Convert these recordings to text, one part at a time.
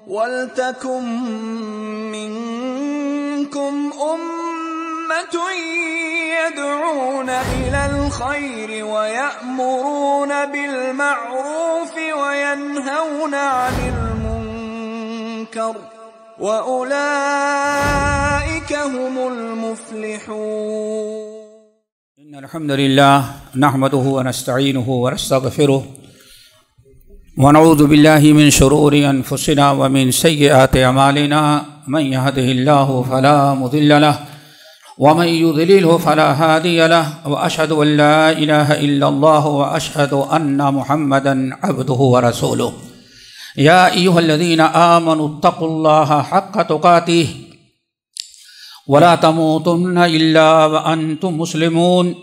وَلْتَكُن مِّنكُمْ أُمَّةٌ يَدْعُونَ إِلَى الْخَيْرِ وَيَأْمُرُونَ بِالْمَعْرُوفِ وَيَنْهَوْنَ عَنِ الْمُنكَرِ وَأُولَئِكَ هُمُ الْمُفْلِحُونَ. إن الحمد لله نحمده ونستعينه ونستغفره ونعوذ بالله من شرور أنفسنا ومن سيئات أعمالنا من يهده الله فلا مضل له ومن يضلله فلا هادي له وأشهد أن لا إله إلا الله وأشهد أن محمدا عبده ورسوله. يا أيها الذين آمنوا اتقوا الله حق تقاته ولا تموتن إلا وأنتم مسلمون.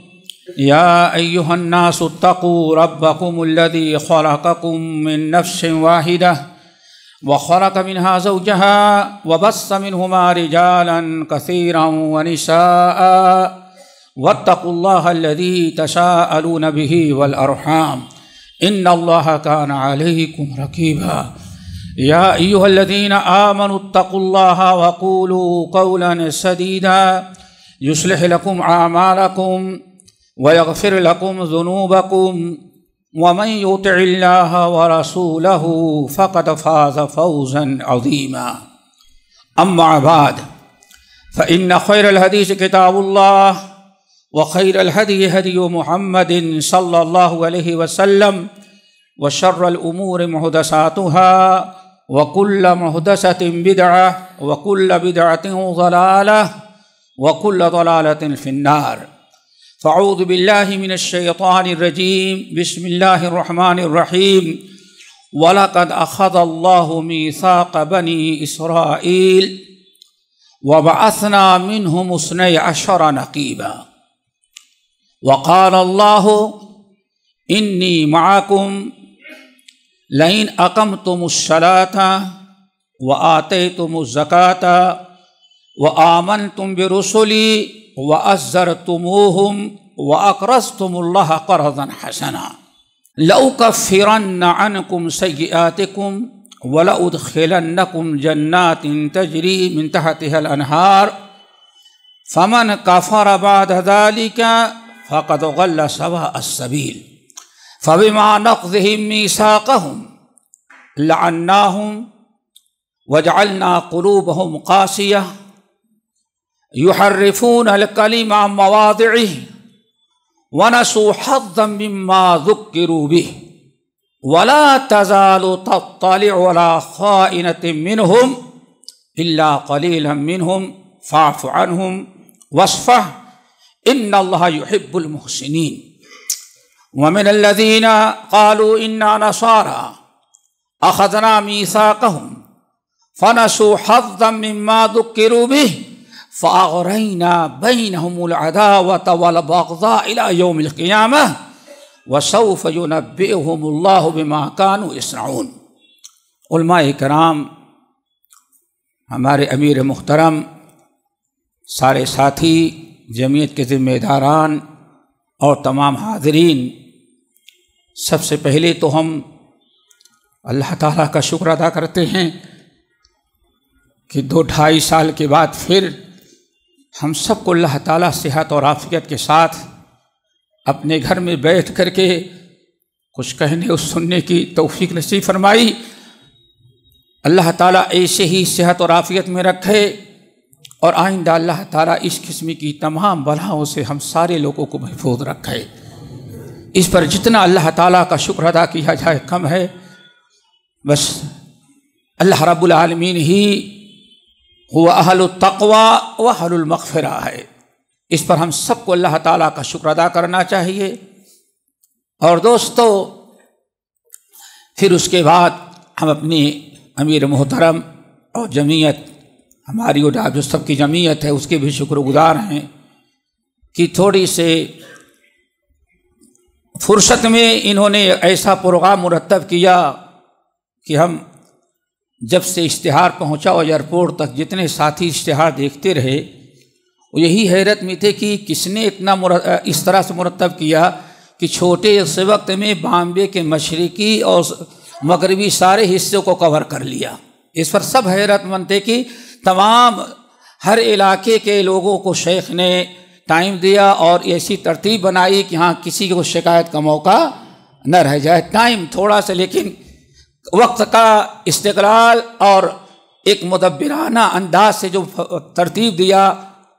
يا أيها الناس اتقوا ربكم الذي خلقكم من نفس واحدة وخلق منها زوجها وبث منهما رجالا كثيرا ونساء واتقوا الله الذي تساءلون به والأرحام إن الله كان عليكم رقيبا. يا أيها الذين آمنوا اتقوا الله وقولوا قولا سديدا يصلح لكم أعمالكم ويغفر لكم ذنوبكم ومن يطع الله ورسوله فقد فاز فوزا عظيما. أما بعد فإن خير الحديث كتاب الله وخير الهدي هدي محمد صلى الله عليه وسلم وشر الأمور محدثاتها وكل محدثة بدعة وكل بدعة ضلالة وكل ضلالة في النار. فاعوذ بالله من الشيطان الرجيم. بسم الله الرحمن الرحيم. ولقد أخذ الله ميثاق بني إسرائيل وبعثنا منهم 12 نقيبا وقال الله إني معكم لئن أقمتم الصلاة وآتيتم الزكاة وآمنتم برسلي وأزرتموهم وأقرضتم الله قرضا حسنا لأكفرن عنكم سيئاتكم ولأدخلنكم جنات تجري من تحتها الأنهار فمن كفر بعد ذلك فقد ضل سواء السبيل. فبما نقضهم ميثاقهم لعناهم وجعلنا قلوبهم قاسية يحرفون الكلم عن مواضعه ونسوا حظا مما ذكروا به ولا تزال تطلع على خائنة منهم إلا قليلا منهم فاعف عنهم واصفح إن الله يحب المحسنين. ومن الذين قالوا إنا نصارى أخذنا ميثاقهم فنسوا حظا مما ذكروا به فأغرينا بينهم العداوة والبغضاء إلى يوم القيامة وسوف ينبئهم الله بما كانوا يصنعون. علماء کرام، ہمارے امیر محترم، سارے ساتھی، جمعیت کے ذمہ داران اور تمام حاضرین، سب سے پہلے تو ہم اللہ تعالیٰ کا شکر ادا کرتے ہیں کہ 2-2.5 سال کے بعد پھر ہم سب کو اللہ تعالیٰ صحت اور عافیت کے ساتھ اپنے گھر میں بیٹھ کر کے کچھ کہنے اور سننے کی توفیق نصیب فرمائی. اللہ تعالیٰ ایسے ہی صحت اور عافیت میں رکھے اور آئندہ اللہ تعالیٰ اس قسم کی تمام بلاؤں سے ہم سارے لوگوں کو محفوظ رکھے. اس پر جتنا اللہ تعالیٰ کا شکر ادا کیا جائے کم ہے. بس اللہ رب العالمین ہی وہ اہل التقوی و اہل المغفرہ ہے. اس پر ہم سب کو اللہ تعالیٰ کا شکر ادا کرنا چاہیے. اور دوستو، پھر اس کے بعد ہم اپنی امیر محترم اور جمعیت، ہماری اور جو سب کی جمعیت ہے، اس کے بھی شکر گزار ہیں کہ تھوڑی سے فرصت میں انہوں نے ایسا پروگرام مرتب کیا کہ ہم جب سے اشتہار پہنچا اور ایئرپورٹ تک جتنے ساتھی اشتہار دیکھتے رہے وہ یہی حیرت میں تھے کہ کس نے اتنا اس طرح سے مرتب کیا کہ چھوٹے سے وقت میں بامبے کے مشرقی اور مغربی سارے حصوں کو کور کر لیا. اس پر سب حیرت مند تھے کہ تمام ہر علاقے کے لوگوں کو شیخ نے ٹائم دیا اور ایسی ترتیب بنائی کہ ہاں کسی کو شکایت کا موقع نہ رہ جائے. ٹائم تھوڑا سا لیکن وقت کا استقلال اور ایک مدبرانہ انداز سے جو ترتیب دیا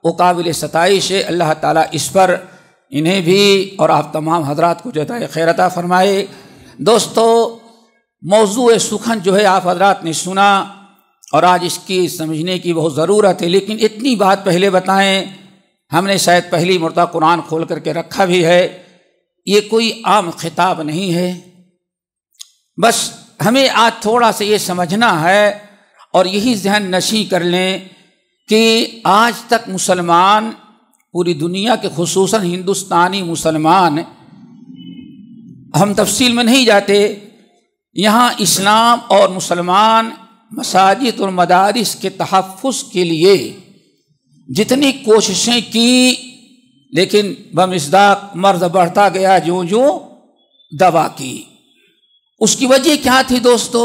وہ قابل ستائش ہے. اللہ تعالیٰ اس پر انہیں بھی اور آپ تمام حضرات کو جزائے خیر عطا فرمائے. دوستو، موضوع سخن جو ہے آپ حضرات نے سنا اور آج اس کی سمجھنے کی بہت ضرورت ہے، لیکن اتنی بات پہلے بتائیں، ہم نے شاید پہلی مرتبہ قرآن کھول کر کے رکھا بھی ہے، یہ کوئی عام خطاب نہیں ہے. بس ہمیں آج تھوڑا سا یہ سمجھنا ہے اور یہی ذہن نشیں کر لیں کہ آج تک مسلمان، پوری دنیا کے خصوصاً ہندوستانی مسلمان، ہم تفصیل میں نہیں جاتے، یہاں اسلام اور مسلمان مساجد اور مدارس کے تحفظ کے لیے جتنی کوششیں کی، لیکن بمصداق مرض بڑھتا گیا جوں جوں دوا کی. اس کی وجہ کیا تھی دوستو؟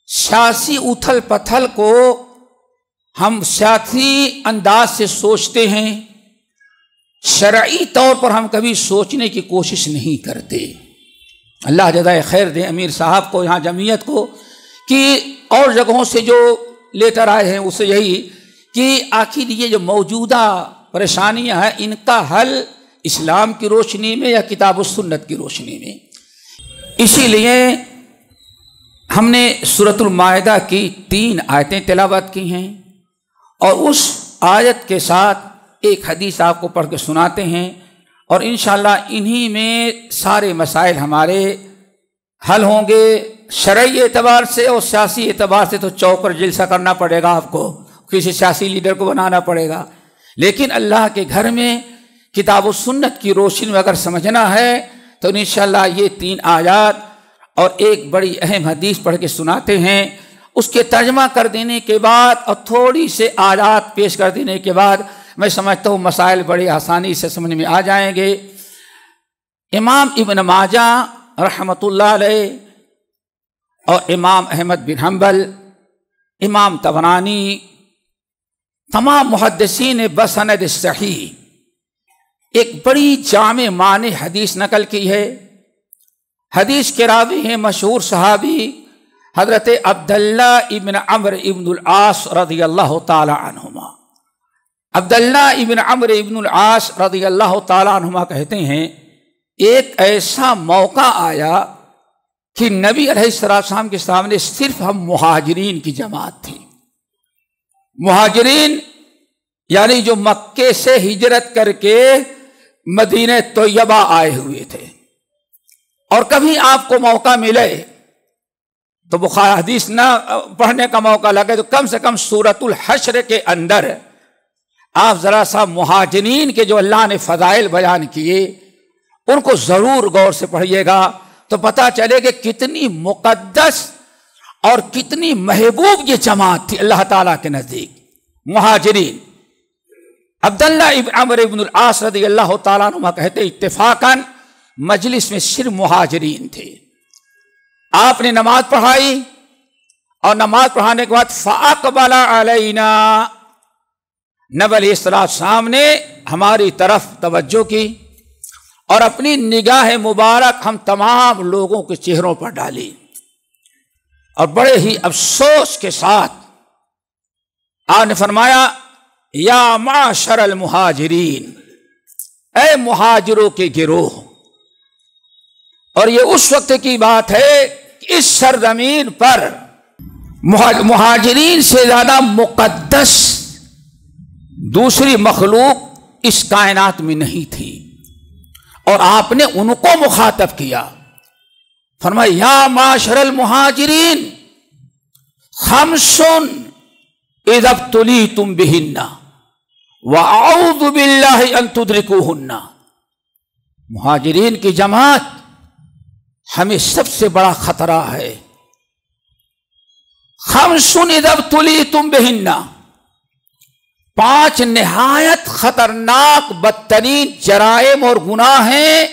سیاسی اتھل پتھل کو ہم سیاسی انداز سے سوچتے ہیں، شرعی طور پر ہم کبھی سوچنے کی کوشش نہیں کرتے. اللہ جزائے خیر دے امیر صاحب کو، یہاں جمعیت کو، کہ اور جگہوں سے جو لیٹر آئے ہیں اسے یہی کہ آخر یہ جو موجودہ پریشانیاں ہیں ان کا حل اسلام کی روشنی میں یا کتاب و سنت کی روشنی میں. اسی لیے ہم نے سورۃ المائدہ کی 3 آیتیں تلاوت کی ہیں اور اس آیت کے ساتھ ایک حدیث آپ کو پڑھ کے سناتے ہیں، اور انشاءاللہ انہی میں سارے مسائل ہمارے حل ہوں گے. شرعی اعتبار سے اور سیاسی اعتبار سے تو چوکر جلسہ کرنا پڑے گا، آپ کو کسی سیاسی لیڈر کو بنانا پڑے گا، لیکن اللہ کے گھر میں کتاب و سنت کی روشنی میں اگر سمجھنا ہے تو انشاءاللہ یہ 3 آیات اور ایک بڑی اہم حدیث پڑھ کے سناتے ہیں. اس کے ترجمہ کر دینے کے بعد اور تھوڑی سے آیات پیش کر دینے کے بعد میں سمجھتا ہوں مسائل بڑی آسانی سے سمجھ میں آ جائیں گے. امام ابن ماجہ رحمۃ اللہ علیہ اور امام احمد بن حنبل، امام طبرانی، تمام محدثین نے بسند صحیح ایک بڑی جامع معنی حدیث نقل کی ہے. حدیث کے راوی ہیں مشہور صحابی حضرت عبداللہ ابن عمرو ابن العاص رضی اللہ تعالی عنہما. عبداللہ ابن عمرو ابن العاص رضی اللہ تعالی عنہما کہتے ہیں ایک ایسا موقع آیا کہ نبی علیہ السلام کے سامنے صرف ہم مہاجرین کی جماعت تھی. مہاجرین یعنی جو مکے سے ہجرت کر کے مدینہ طیبہ آئے ہوئے تھے، اور کبھی آپ کو موقع ملے تو بخاری حدیث نہ پڑھنے کا موقع لگے تو کم سے کم سورۃ الحشر کے اندر آپ ذرا سا مہاجرین کے جو اللہ نے فضائل بیان کیے ان کو ضرور غور سے پڑھیے گا تو پتہ چلے کہ کتنی مقدس اور کتنی محبوب یہ جماعت تھی اللہ تعالیٰ کے نزدیک. مہاجرین. عبداللہ ابن عمرو ابن العاص رضی اللہ تعالیٰ عنہ کہتے اتفاقاً مجلس میں صرف مہاجرین تھے. آپ نے نماز پڑھائی اور نماز پڑھانے کے بعد فاقبل علینا، نبی علیہ السلام نے ہماری طرف توجہ کی اور اپنی نگاہ مبارک ہم تمام لوگوں کے چہروں پر ڈالی اور بڑے ہی افسوس کے ساتھ آپ نے فرمایا یا معاشر المہاجرین، اے مہاجروں کے گروہ. اور یہ اس وقت کی بات ہے کہ اس سرزمین پر مہاجرین سے زیادہ مقدس دوسری مخلوق اس کائنات میں نہیں تھی، اور آپ نے ان کو مخاطب کیا. فرمایا یا معاشر المہاجرین خمس اذا ابتلیتم بہن واعوذ باللہ ان تدرکوہن. مہاجرین کی جماعت ہمیں سب سے بڑا خطرہ ہے. خمس اذا ابتلیتم بہن، 5 نہایت خطرناک بدترین جرائم اور گناہ ہیں،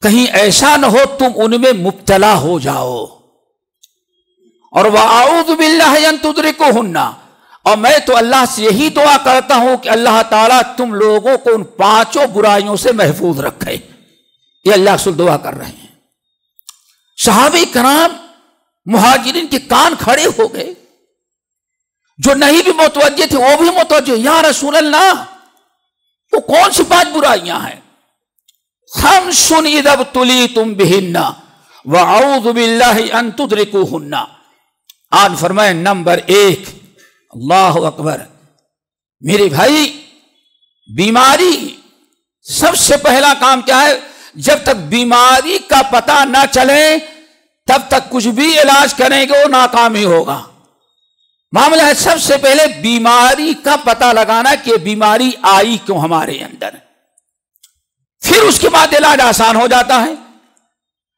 کہیں ایسا نہ ہو تم ان میں مبتلا ہو جاؤ. اور وَأَعُوذُ بِاللَّهِ أَن تُدْرِكُهُنَّ، اور میں تو اللہ سے یہی دعا کرتا ہوں کہ اللہ تعالیٰ تم لوگوں کو ان 5 برائیوں سے محفوظ رکھے۔ یہ اللہ سے دعا کر رہے ہیں۔ صحابہ کرام مہاجرین کے کان کھڑے ہو گئے، جو نہیں بھی متوجہ تھے وہ بھی متوجہ، یا رسول اللہ وہ کون سی 5 برائیاں ہیں؟ خمس اذا ابتلیتم بہن واعوذ باللہ ان تدرکوہن۔ آج فرمائے نمبر 1، اللہ اکبر، میرے بھائی بیماری سب سے پہلا کام کیا ہے؟ جب تک بیماری کا پتہ نہ چلے تب تک کچھ بھی علاج کریں گے وہ ناکام ہی ہوگا۔ معاملہ ہے سب سے پہلے بیماری کا پتہ لگانا کہ بیماری آئی کیوں ہمارے اندر، پھر اس کے بعد علاج آسان ہو جاتا ہے۔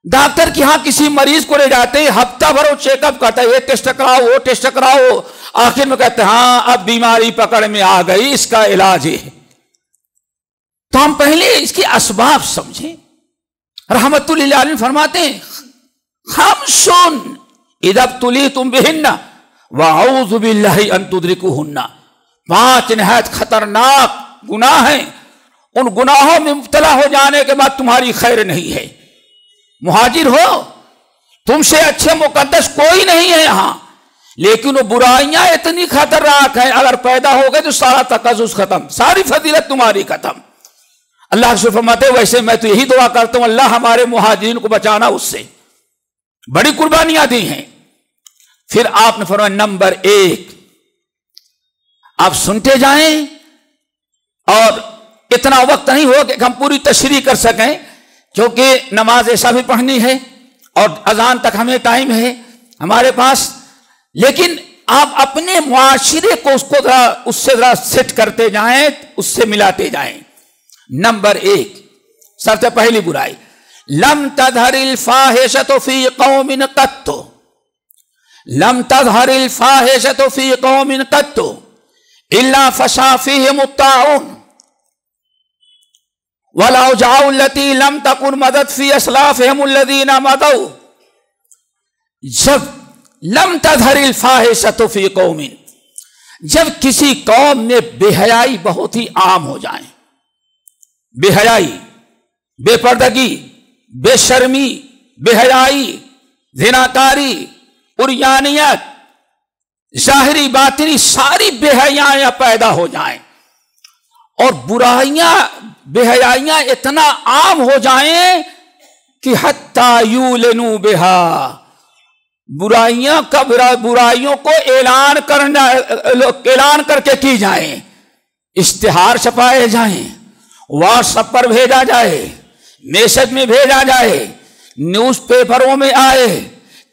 ڈاکٹر کے ہاں کسی مریض کو لے جاتے ہیں، ہفتہ بھر وہ چیک اپ کرتا ہے، یہ ٹیسٹ کراؤ وہ ٹیسٹ کراؤ، آخر میں کہتے ہیں ہاں اب بیماری پکڑ میں آ گئی، اس کا علاج ہے۔ تو ہم پہلے اس کے اسباب سمجھیں۔ رحمت اللہ علیہ فرماتے ہیں خمس اذا ابتلیتم بہن واعوذ باللہ ان تدرکوہن، 5 نہایت خطرناک گناہ ہیں، ان گناہوں میں مبتلا ہو جانے کے بعد تمہاری خیر نہیں ہے۔ مہاجر ہو، تم سے اچھے مقدس کوئی نہیں ہے یہاں، لیکن وہ برائیاں اتنی خطرناک ہیں، اگر پیدا ہو گئے تو سارا تقدس ختم، ساری فضیلت تمہاری ختم۔ اللہ سے فرماتے ویسے میں تو یہی دعا کرتا ہوں اللہ ہمارے مہاجرین کو بچانا، اس سے بڑی قربانیاں دی ہیں۔ پھر آپ نے فرمایا نمبر 1، آپ سنتے جائیں، اور اتنا وقت نہیں ہو کہ ہم پوری تشریح کر سکیں، کیونکہ نماز ایسا بھی پڑھنی ہے اور اذان تک ہمیں ٹائم ہے ہمارے پاس، لیکن آپ اپنے معاشرے کو اس سے ذرا سیٹ کرتے جائیں، اس سے ملاتے جائیں۔ نمبر 1، سب سے پہلی برائی، لم تظہر الفاحشۃ فی قوم قط، لم تظہر الفاحشۃ فی قوم قط الا فشا فیہم الطاعون والاوجاع التي لم تكن مدت في اسلافهم الذين مضوا۔ جب لم تظہر الفاحشۃ فی قوم، جب کسی قوم میں بے حیائی بہت ہی عام ہو جائے، بے حیائی، بے پردگی، بے شرمی، بے حیائی، زناکاری، عریانیت، ظاہری باطنی ساری بے حیائیاں پیدا ہو جائیں، اور برائیاں بے حیائیاں اتنا عام ہو جائیں کہ حتی یولنوا بہا، برائیوں کو اعلان کر کے کی جائیں، اشتہار چھپائے جائیں، واٹس ایپ پر بھیجا جائے، میسج میں بھیجا جائے، نیوز پیپروں میں آئے،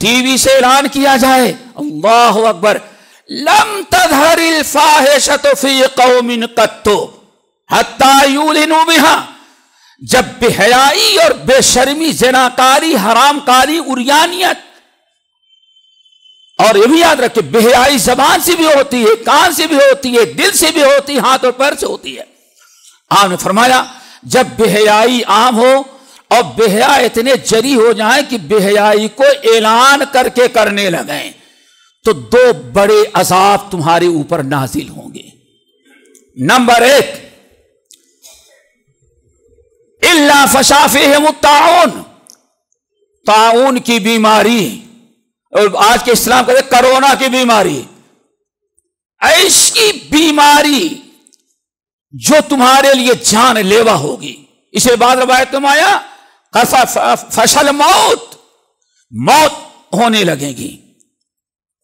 ٹی وی سے اعلان کیا جائے۔ اللہ اکبر، لم تظہر الفاحشۃ فی قوم قط حتی یولنوا بہا، جب بے حیائی اور بے شرمی، زناکاری، حرام کاری، عریانیت، اور یہ بھی یاد رکھیں بے حیائی زبان سے بھی ہوتی ہے، کان سے بھی ہوتی ہے، دل سے بھی ہوتی ہے، ہاتھ اور پیر سے ہوتی ہے۔ آپ نے فرمایا جب بے حیائی عام ہو اور بے حیا اتنے جری ہو جائیں کہ بے حیائی کو اعلان کر کے کرنے لگیں تو 2 بڑے عذاب تمہارے اوپر نازل ہوں گے۔ نمبر 1، الا فشا فیہم الطاعون، طاعون کی بیماری، اور آج کے اسلام کہتے کرونا کی بیماری، ایسی بیماری جو تمہارے لیے جان لیوا ہوگی۔ اسے بعد روایت میں آیا فشل موت ہونے لگے گی۔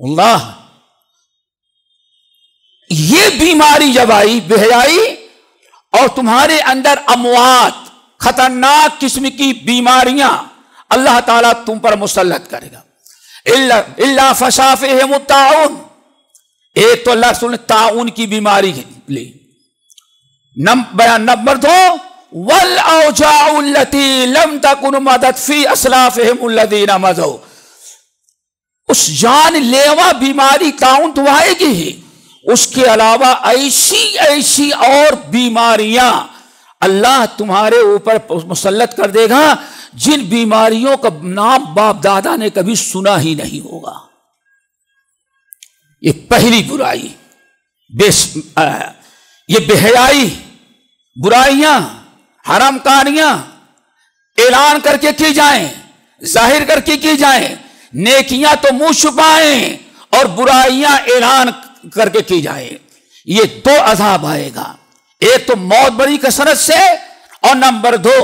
اللہ، یہ بیماری جب آئی بے حیائی اور تمہارے اندر اموات، خطرناک قسم کی بیماریاں اللہ تعالیٰ تم پر مسلط کرے گا۔ الا فشا فیہم الطاعون، ایک تو اللہ رسول نے طاعون کی بیماری لی۔ بیان نمبر 2، والاوجاع التي لم تكن مدت في اسلافهم الذين مضوا، اس جان لیوا بیماری طاعون تو آئے گی ہی، اس کے علاوہ ایسی اور بیماریاں اللہ تمہارے اوپر مسلط کر دے گا جن بیماریوں کا نام باپ دادا نے کبھی سنا ہی نہیں ہوگا۔ یہ پہلی برائی، یہ بے حیائی، برائیاں، حرام کاریاں اعلان کر کے کی جائیں، ظاہر کر کے کی جائیں، نیکیاں تو منہ چھپائیں اور برائیاں اعلان کر کے کی جائیں، یہ دو عذاب آئے گا، ایک تو موت بڑی کثرت سے، اور نمبر دو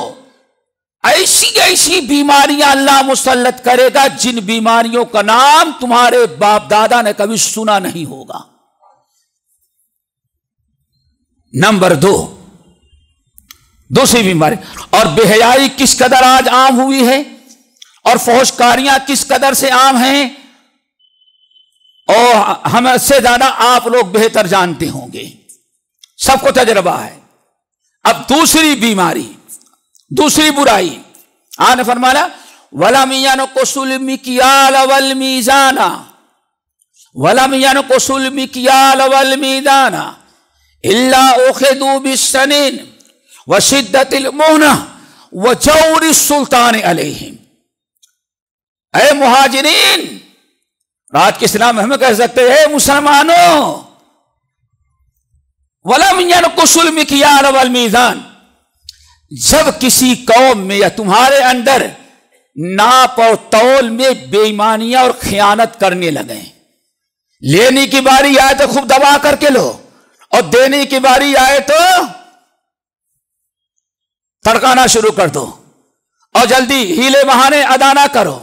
ایسی بیماریاں اللہ مسلط کرے گا جن بیماریوں کا نام تمہارے باپ دادا نے کبھی سنا نہیں ہوگا۔ نمبر دو، دوسری بیماری، اور بے حیائی کس قدر آج عام ہوئی ہے، اور فحش کاریاں کس قدر سے عام ہیں، اور ہم سے زیادہ آپ لوگ بہتر جانتے ہوں گے، سب کو تجربہ ہے۔ اب دوسری بیماری، دوسری برائی، آپ نے فرمایا وَلَمْ يَنْقُصُوا الْمِكْيَالَ وَالْمِيزَانَ وَلَمْ يَنْقُصُوا الْمِكْيَالَ وَالْمِيزَانَ إِلَّا أُخِذُوا بِالسَّنِينِ وَشِدَّةِ الْمُهْنَةِ وَجَوْرِ السُّلْطَانِ عَلَيْهِمْ۔ اے مہاجرین، رات کے اسلام ہمیں کہہ سکتے ہیں، اے مسلمانوں، وَلَمْ يَنْقُصُوا الْمِكْيَالَ وَالْمِيزَانَ، جب کسی قوم میں یا تمہارے اندر ناپ اور تول میں بے ایمانیاں اور خیانت کرنے لگے، لینے کی باری آئے تو خوب دبا کر کے لو، اور دینے کی باری آئے تو تڑکانا شروع کر دو، اور جلدی ہیلے بہانے ادا نہ کرو۔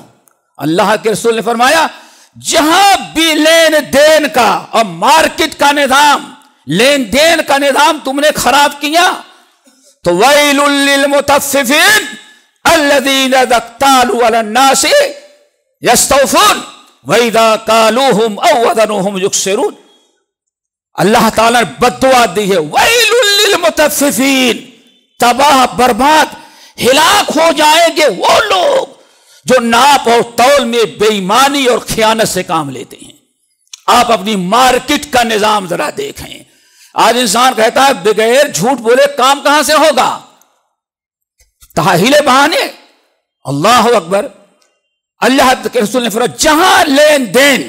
اللہ کے رسول نے فرمایا جہاں بھی لین دین کا اور مارکیٹ کا نظام، لین دین کا نظام تم نے خراب کیا تو ویل للمطففین الذین اذا اکتالوا علی الناس یستوفون واذا کالوہم او وزنوہم یکسرون۔ اللہ تعالیٰ نے بد دعا دی ہے، ویل للمطففین، تباہ برباد ہلاک ہو جائیں گے وہ لوگ جو ناپ اور تول میں بے ایمانی اور خیانت سے کام لیتے ہیں۔ آپ اپنی مارکیٹ کا نظام ذرا دیکھیں، آج انسان کہتا ہے بغیر جھوٹ بولے کام کہاں سے ہوگا، تحہیلے بہانے۔ اللہ اکبر، اللہ کے رسول نے فرمایا جہاں لین دین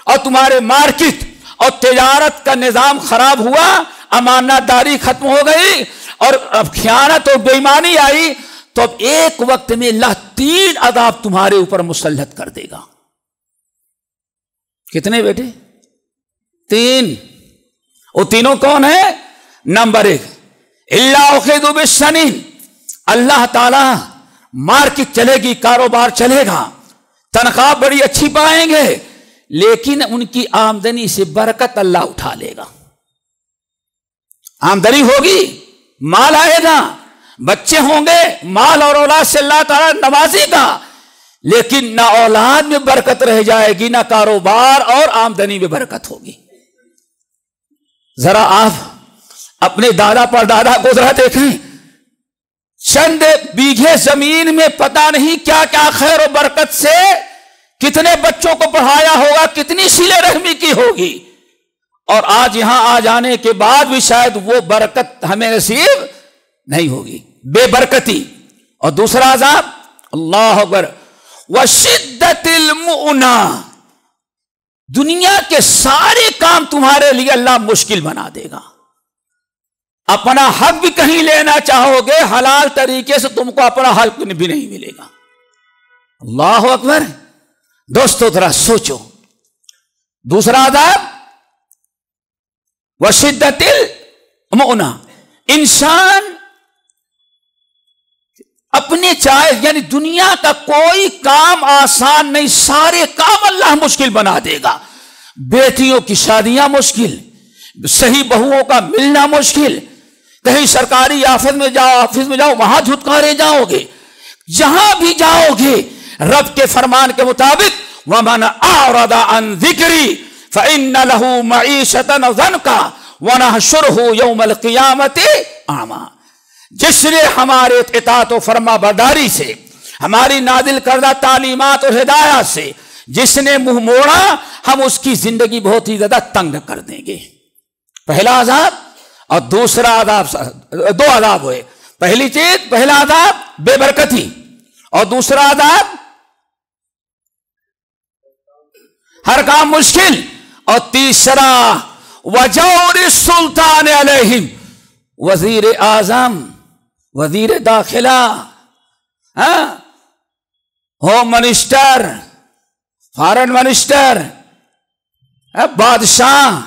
اور تمہارے مارکیٹ اور تجارت کا نظام خراب ہوا، امانت داری ختم ہو گئی اور اب خیانت اور بے ایمانی آئی، تو اب ایک وقت میں اللہ 3 عذاب تمہارے اوپر مسلط کر دے گا۔ کتنے بیٹے؟ 3۔ وہ تینوں کون ہیں؟ نمبر 1 اللہ اخذوا بالسنین، اللہ تعالی مارکیٹ چلے گی، کاروبار چلے گا، تنخواہ بڑی اچھی پائیں گے، لیکن ان کی آمدنی سے برکت اللہ اٹھا لے گا۔ آمدنی ہوگی، مال آئے گا، بچے ہوں گے، مال اور اولاد سے اللہ تعالیٰ نوازے گا، لیکن نہ اولاد میں برکت رہ جائے گی، نہ کاروبار اور آمدنی میں برکت ہوگی۔ ذرا آپ اپنے دادا پر دادا کو ذرا دیکھیں، چند بیگھے زمین میں پتہ نہیں کیا کیا خیر و برکت سے کتنے بچوں کو پڑھایا ہوگا، کتنی صلہ رحمی کی ہوگی، اور آج یہاں آ جانے کے بعد بھی شاید وہ برکت ہمیں نصیب نہیں ہوگی، بے برکتی۔ اور دوسرا عذاب اللہ اکبر وشدت المؤنہ، دنیا کے سارے کام تمہارے لیے اللہ مشکل بنا دے گا، اپنا حق بھی کہیں لینا چاہو گے حلال طریقے سے تم کو اپنا حق بھی نہیں ملے گا۔ اللہ اکبر، دوستو ذرا سوچو۔ دوسرا عذاب وشدت المؤنہ، انسان اپنے چاہے، یعنی دنیا کا کوئی کام آسان نہیں، سارے کام اللہ مشکل بنا دے گا۔ بیٹیوں کی شادیاں مشکل، صحیح بہوؤں کا ملنا مشکل، کہیں سرکاری آفس میں جاؤ وہاں دھتکارے جاؤ گے، جہاں بھی جاؤ گے رب کے فرمان کے مطابق وَمَنْ أَعْرَضَ عَنْ ذِكْرِي فَإِنَّ لَهُ مَعِيشَةً ضَنْكًا وَنَحْشُرُهُ يَوْمَ الْقِيَامَةِ أَعْمَىٰ۔ جس نے ہمارے اطاعت و فرما برداری سے، ہماری نازل کردہ تعلیمات اور ہدایات سے جس نے منہ موڑا، ہم اس کی زندگی بہت ہی زیادہ تنگ کر دیں گے۔ پہلا عذاب اور دوسرا عذاب، 2 عذاب ہوئے۔ پہلی چیز، پہلا عذاب بے برکتی، اور دوسرا عذاب ہر کام مشکل، اور تیسرا وجور السلطان علیہم، وزیر اعظم، وزیر داخلہ، ہوم منسٹر، فارن منسٹر، بادشاہ،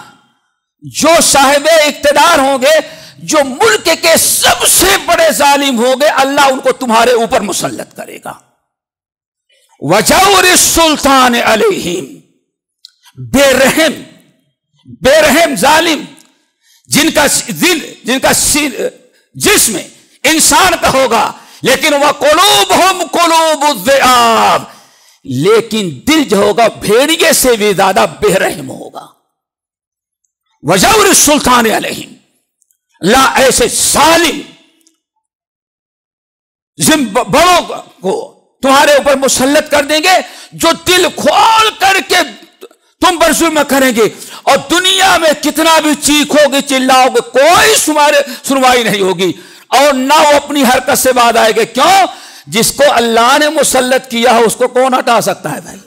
جو صاحب اقتدار ہوں گے، جو ملک کے سب سے بڑے ظالم ہوں گے، اللہ ان کو تمہارے اوپر مسلط کرے گا۔ وجور السلطان علیہم، بے رحم ظالم، جن کا جسم انسان کا ہوگا، لیکن وقلوبہم قلوب الذئاب، لیکن دل جو ہوگا بھیڑیے سے بھی زیادہ بے رحم ہوگا۔ وجور السلطان علیہم، اللہ ایسے ظالم بڑوں کو تمہارے اوپر مسلط کر دیں گے جو دل کھول کر کے تم پر ظلم کریں گے، اور دنیا میں کتنا بھی چیخو گے چلاؤ گے کوئی سنوائی نہیں ہوگی، اور نہ وہ اپنی حرکت سے بعد آئے گے۔ کیوں؟ جس کو اللہ نے مسلط کیا ہے اس کو کون ہٹا سکتا ہے بھائی؟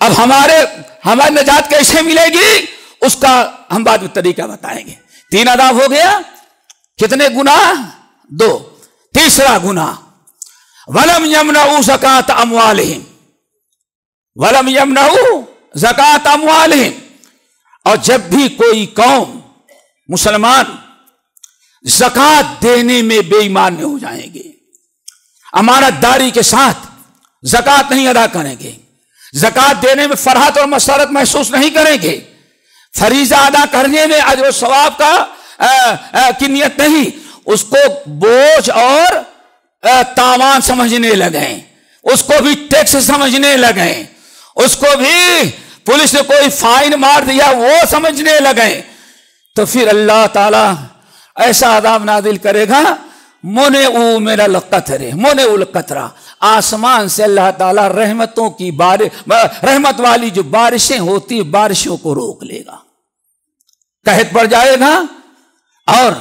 اب ہماری نجات کیسے ملے گی اس کا ہم بعد میں طریقہ بتائیں گے۔ 3 عذاب ہو گیا، کتنے گناہ؟ 2۔ تیسرا گناہ وَلَمْ يَمْنَعُوا زَكَاةَ أَمْوَالِهِمْ، وَلَمْ يَمْنَعُوا زَكَاةَ أَمْوَالِهِمْ، اور جب بھی کوئی قوم مسلمان زکوٰۃ دینے میں بے ایمان میں ہو جائیں گے، امانت داری کے ساتھ زکوٰۃ نہیں ادا کریں گے، زکوٰۃ دینے میں فرحت اور مسرت محسوس نہیں کریں گے، فریضہ ادا کرنے میں اجر و ثواب کی نیت نہیں، اس کو بوجھ اور تاوان سمجھنے لگیں، اس کو بھی ٹیکس سمجھنے لگیں، اس کو بھی پولیس نے کوئی فائن مار دیا وہ سمجھنے لگیں، تو پھر اللہ تعالی ایسا عذاب نازل کرے گا، منعوا من القطر، منعوا القطرہ، آسمان سے اللہ تعالی رحمتوں کی رحمت والی جو بارشیں ہوتی بارشوں کو روک لے گا، قحط پڑ جائے گا اور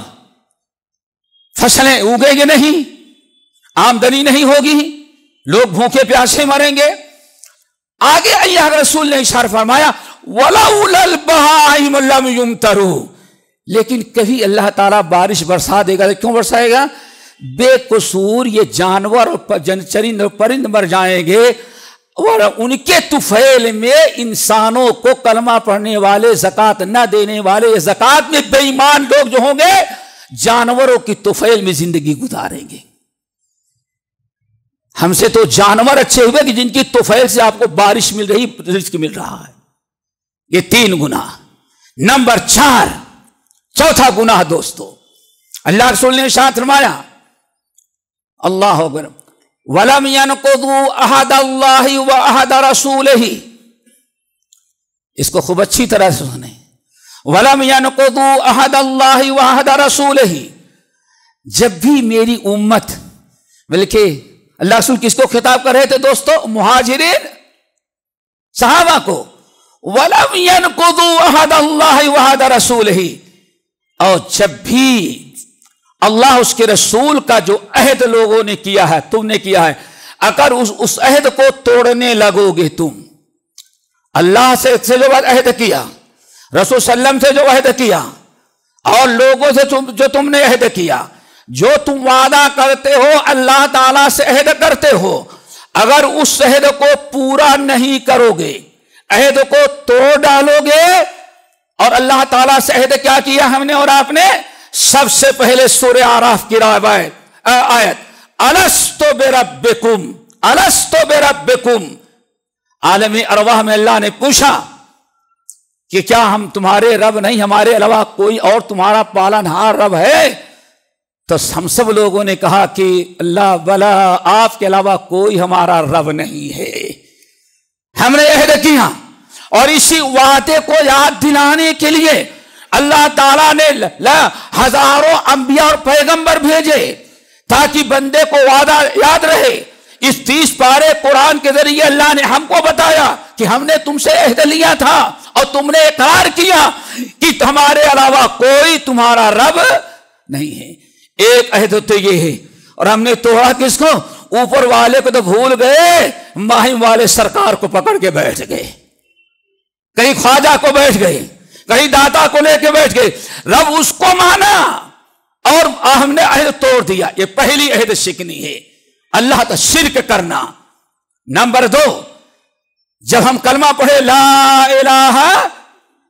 فصلیں اگیں گے نہیں، آمدنی نہیں ہوگی، لوگ بھوکے پیاسے مریں گے۔ آگے اللہ رسول نے اشارہ فرمایا وَلَوْلَا الْبَهَائِمُ لَمْ يُمْطَرُوا، لیکن کبھی اللہ تعالیٰ بارش برسا دے گا، کیوں برسائے گا؟ بے قصور یہ جانور اور چرند اور پرند مر جائیں گے، اور ان کے طفیل میں انسانوں کو کلمہ پڑھنے والے، زکوٰۃ نہ دینے والے، زکوٰۃ میں بے ایمان لوگ جو ہوں گے جانوروں کی طفیل میں زندگی گزاریں گے۔ ہم سے تو جانور اچھے ہوئے کہ جن کی طفیل سے آپ کو بارش مل رہی، رزق مل رہا ہے۔ یہ 3 گناہ۔ نمبر 4، چوتھا گناہ دوستو، اللہ رسول نے ارشاد فرمایا، اللہ اکبر، وَلَمْ يَنْقُضُوا عَهْدَ اللَّهِ وَعَهْدَ رَسُولِهِ، اس کو خوب اچھی طرح سے سنیں، وَلَمْ يَنْقُضُوا عَهْدَ اللَّهِ وَعَهْدَ رَسُولِهِ، جب بھی میری امت، بلکہ اللہ رسول کس کو خطاب کر رہے تھے دوستو؟ مہاجرین صحابہ کو، وَلَمْ يَنْقُضُوا عَهْدَ اللَّهِ وَعَهْدَ رَسُولِهِ، اور جب بھی اللہ اس کے رسول کا جو عہد لوگوں نے کیا ہے، تم نے کیا ہے، اگر اس عہد کو توڑنے لگو گے، تم اللہ سے جو عہد کیا، رسول صلی اللہ علیہ وسلم سے جو عہد کیا، اور لوگوں سے جو تم نے عہد کیا، جو تم وعدہ کرتے ہو اللہ تعالیٰ سے عہد کرتے ہو، اگر اس عہد کو پورا نہیں کرو گے، عہد کو توڑ ڈالو گے، اور اللہ تعالیٰ سے عہد کیا کیا ہم نے اور آپ نے؟ سب سے پہلے سورہ اعراف کی آیت الستو بربکم، الستو بربکم، عالم ارواح میں اللہ نے پوچھا کہ کیا ہم تمہارے رب نہیں، ہمارے علاوہ کوئی اور تمہارا پالنہار رب ہے؟ تو ہم سب لوگوں نے کہا کہ اللہ بلا، آپ کے علاوہ کوئی ہمارا رب نہیں ہے۔ ہم نے عہد کیا، اور اسی وعدے کو یاد دلانے کے لیے اللہ تعالیٰ نے ہزاروں انبیاء اور پیغمبر بھیجے تاکہ بندے کو وعدہ یاد رہے۔ اس 30 پارے قرآن کے ذریعے اللہ نے ہم کو بتایا کہ ہم نے تم سے عہد لیا تھا اور تم نے اقرار کیا کہ ہمارے علاوہ کوئی تمہارا رب نہیں ہے۔ ایک عہد تو یہ ہے، اور ہم نے توڑا کس کو؟ اوپر والے کو تو بھول گئے، ماہم والے سرکار کو پکڑ کے بیٹھ گئے۔ کہیں خواجہ کو بیٹھ گئے، کہیں داتا کو لے کے بیٹھ گئے، رب اس کو مانا اور ہم نے عہد توڑ دیا. یہ پہلی عہد شکنی ہے، اللہ کا شرک کرنا. نمبر 2، جب ہم کلمہ پڑھے لا الہ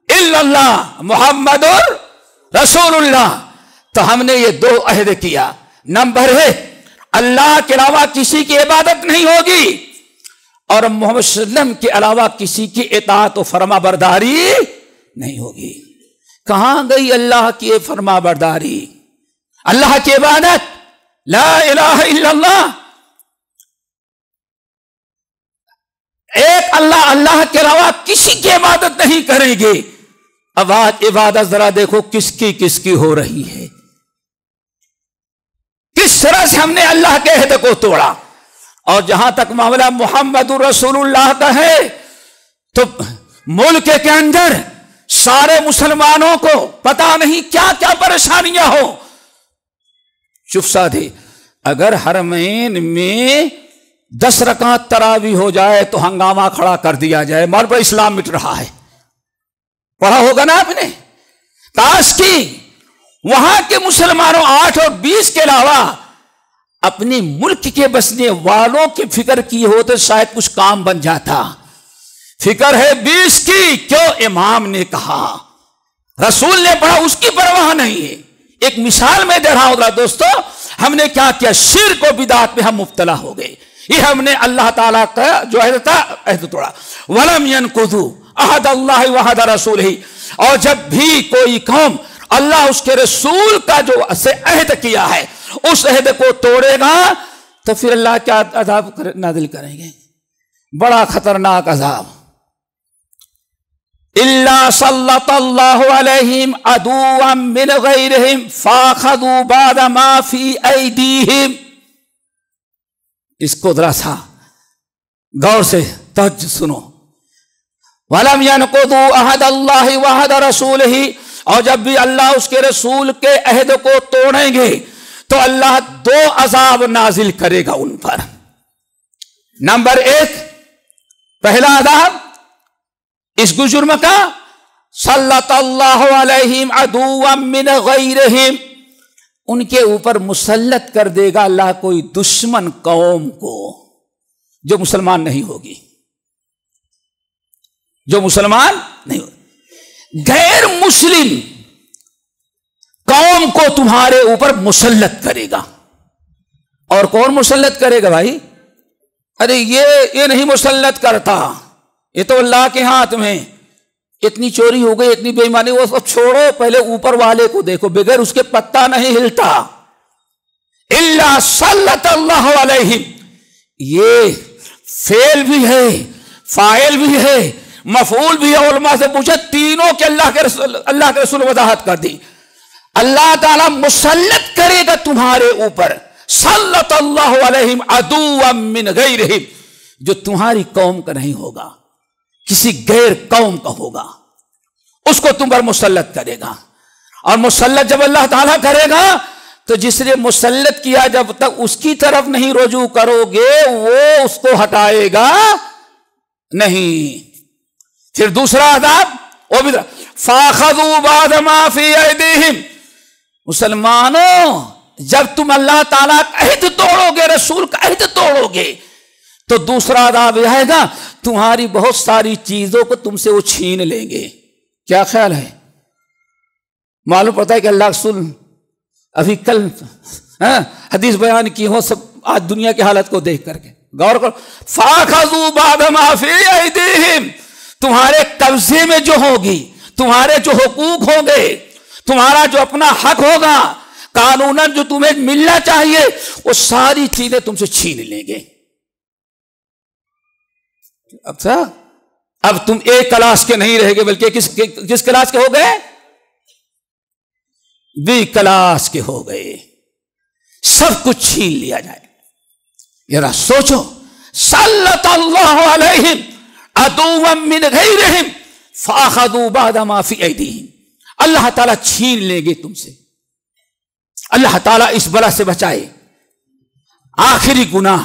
الا اللہ محمد رسول اللہ، تو ہم نے یہ 2 عہد کیا. نمبر 1، اللہ کے علاوہ کسی کی عبادت نہیں ہوگی اور محمد صلی اللہ علیہ وسلم کے علاوہ کسی کی اطاعت و فرما برداری نہیں ہوگی. کہاں گئی اللہ کی فرما برداری، اللہ کی عبادت؟ لا الہ الا اللہ، ایک اللہ کے علاوہ کسی کی عبادت نہیں کریں گے. اب آج عبادت ذرا دیکھو کس کی ہو رہی ہے، کس طرح سے ہم نے اللہ کے عہد کو توڑا. اور جہاں تک معاملہ محمد رسول اللہ کا ہے تو ملک کے اندر سارے مسلمانوں کو پتا نہیں کیا کیا پریشانیاں ہو. چپ سادھے، اگر حرمین میں 10 رکعت تراویح ہو جائے تو ہنگامہ کھڑا کر دیا جائے، مول پر اسلام مٹ رہا ہے. پڑھا ہوگا نا آپ نے؟ کاش کی وہاں کے مسلمانوں 8 اور 20 کے علاوہ اپنے ملک کے بسنے والوں کی فکر کی ہو تو شاید کچھ کام بن جاتا. فکر ہے 20 کی، کیوں؟ امام نے کہا، رسول نے پڑھا، اس کی پرواہ نہیں ہے. ایک مثال میں دے رہا ہوں دوستو، ہم نے کیا کیا؟ شرک و بدعت میں ہم مبتلا ہو گئے. یہ ہم نے اللہ تعالیٰ کا جو عہد تھا عہد توڑا. وَلَمْ يَنْقُضُوا عَهْدَ اللَّهِ وَعْدَ رَسُولِهِ. اور جب بھی کوئی قوم اللہ اس کے رسول کا جو عہد کیا ہے اس عہد کو توڑے گا تو پھر اللہ کیا عذاب نازل کریں گے؟ بڑا خطرناک عذاب. إِلَّا صَلَّطَ اللَّهُ عَلَيْهِمْ عَدُوًّا مِّنْ غَيْرِهِمْ فَأَخَذُوا بَعْدَ مَا فِي أَيْدِيهِمْ. اس کو ذرا سا غور سے توجہ سنو. وَلَمْ يَنْقُضُوا عَهْدَ اللَّهِ وَعْدَ رَسُولِهِ. اور جب بھی اللہ اس کے رسول کے عہد کو توڑیں گے تو اللہ 2 عذاب نازل کرے گا ان پر. نمبر 1، پہلا عذاب اس جرم کا، سلط اللہ علیہم عدوا من غیرہم، ان کے اوپر مسلط کر دے گا اللہ کوئی دشمن قوم کو جو مسلمان نہیں ہوگی، جو مسلمان نہیں ہوگی. غیر مسلم قوم کو تمہارے اوپر مسلط کرے گا. اور کون مسلط کرے گا بھائی؟ ارے یہ نہیں مسلط کرتا، یہ تو اللہ کے ہاتھ میں. اتنی چوری ہو گئی، اتنی بے ایمانی، وہ سب چھوڑو، پہلے اوپر والے کو دیکھو، بغیر اس کے پتہ نہیں ہلتا. الا سلط اللہ علیہم، یہ فعل بھی ہے، فاعل بھی ہے، مفعول بھی ہے. علماء سے پوچھا، تینوں کے اللہ کے رسول وضاحت کر دی. اللہ تعالیٰ مسلط کرے گا تمہارے اوپر، سلط اللہ علیہم عدوا من غیرہم، جو تمہاری قوم کا نہیں ہوگا، کسی غیر قوم کا ہوگا، اس کو تم پر مسلط کرے گا. اور مسلط جب اللہ تعالیٰ کرے گا تو جس نے مسلط کیا جب تک اس کی طرف نہیں رجوع کرو گے وہ اس کو ہٹائے گا نہیں. پھر دوسرا عذاب وہ بھی فَأَخَذُوا بَعْدَ مَا فِي أَيْدِيهِمْ. مسلمانوں جب تم اللہ تعالیٰ کا عہد توڑو گے، رسول کا عہد توڑو گے تو دوسرا عذاب یہ آئے گا، تمہاری بہت ساری چیزوں کو تم سے وہ چھین لیں گے. کیا خیال ہے؟ معلوم پڑتا ہے کہ اللہ رسول ابھی کل حدیث بیان کی ہو، سب آج دنیا کی حالت کو دیکھ کر کے غور کرو. فَأَخَذُوا بَعْدَ مَا فِي أَيْدِيهِمْ، تمہارے قبضے میں جو ہوگی، تمہارے جو حقوق ہوں گے، تمہارا جو اپنا حق ہوگا، قانوناً جو تمہیں ملنا چاہیے، وہ ساری چیزیں تم سے چھین لیں گے. اب تم ایک کلاس کے نہیں رہے گے، بلکہ کس کلاس کے ہو گئے؟ بی کلاس کے ہو گئے. سب کچھ چھین لیا جائے. ذرا سوچو، سلط اللہ علیہم عدوا من غیرہم فاخذوا بعد ما فی ایدیہم. اللہ تعالیٰ چھین لیں گے تم سے. اللہ تعالیٰ اس بلا سے بچائے. آخری گناہ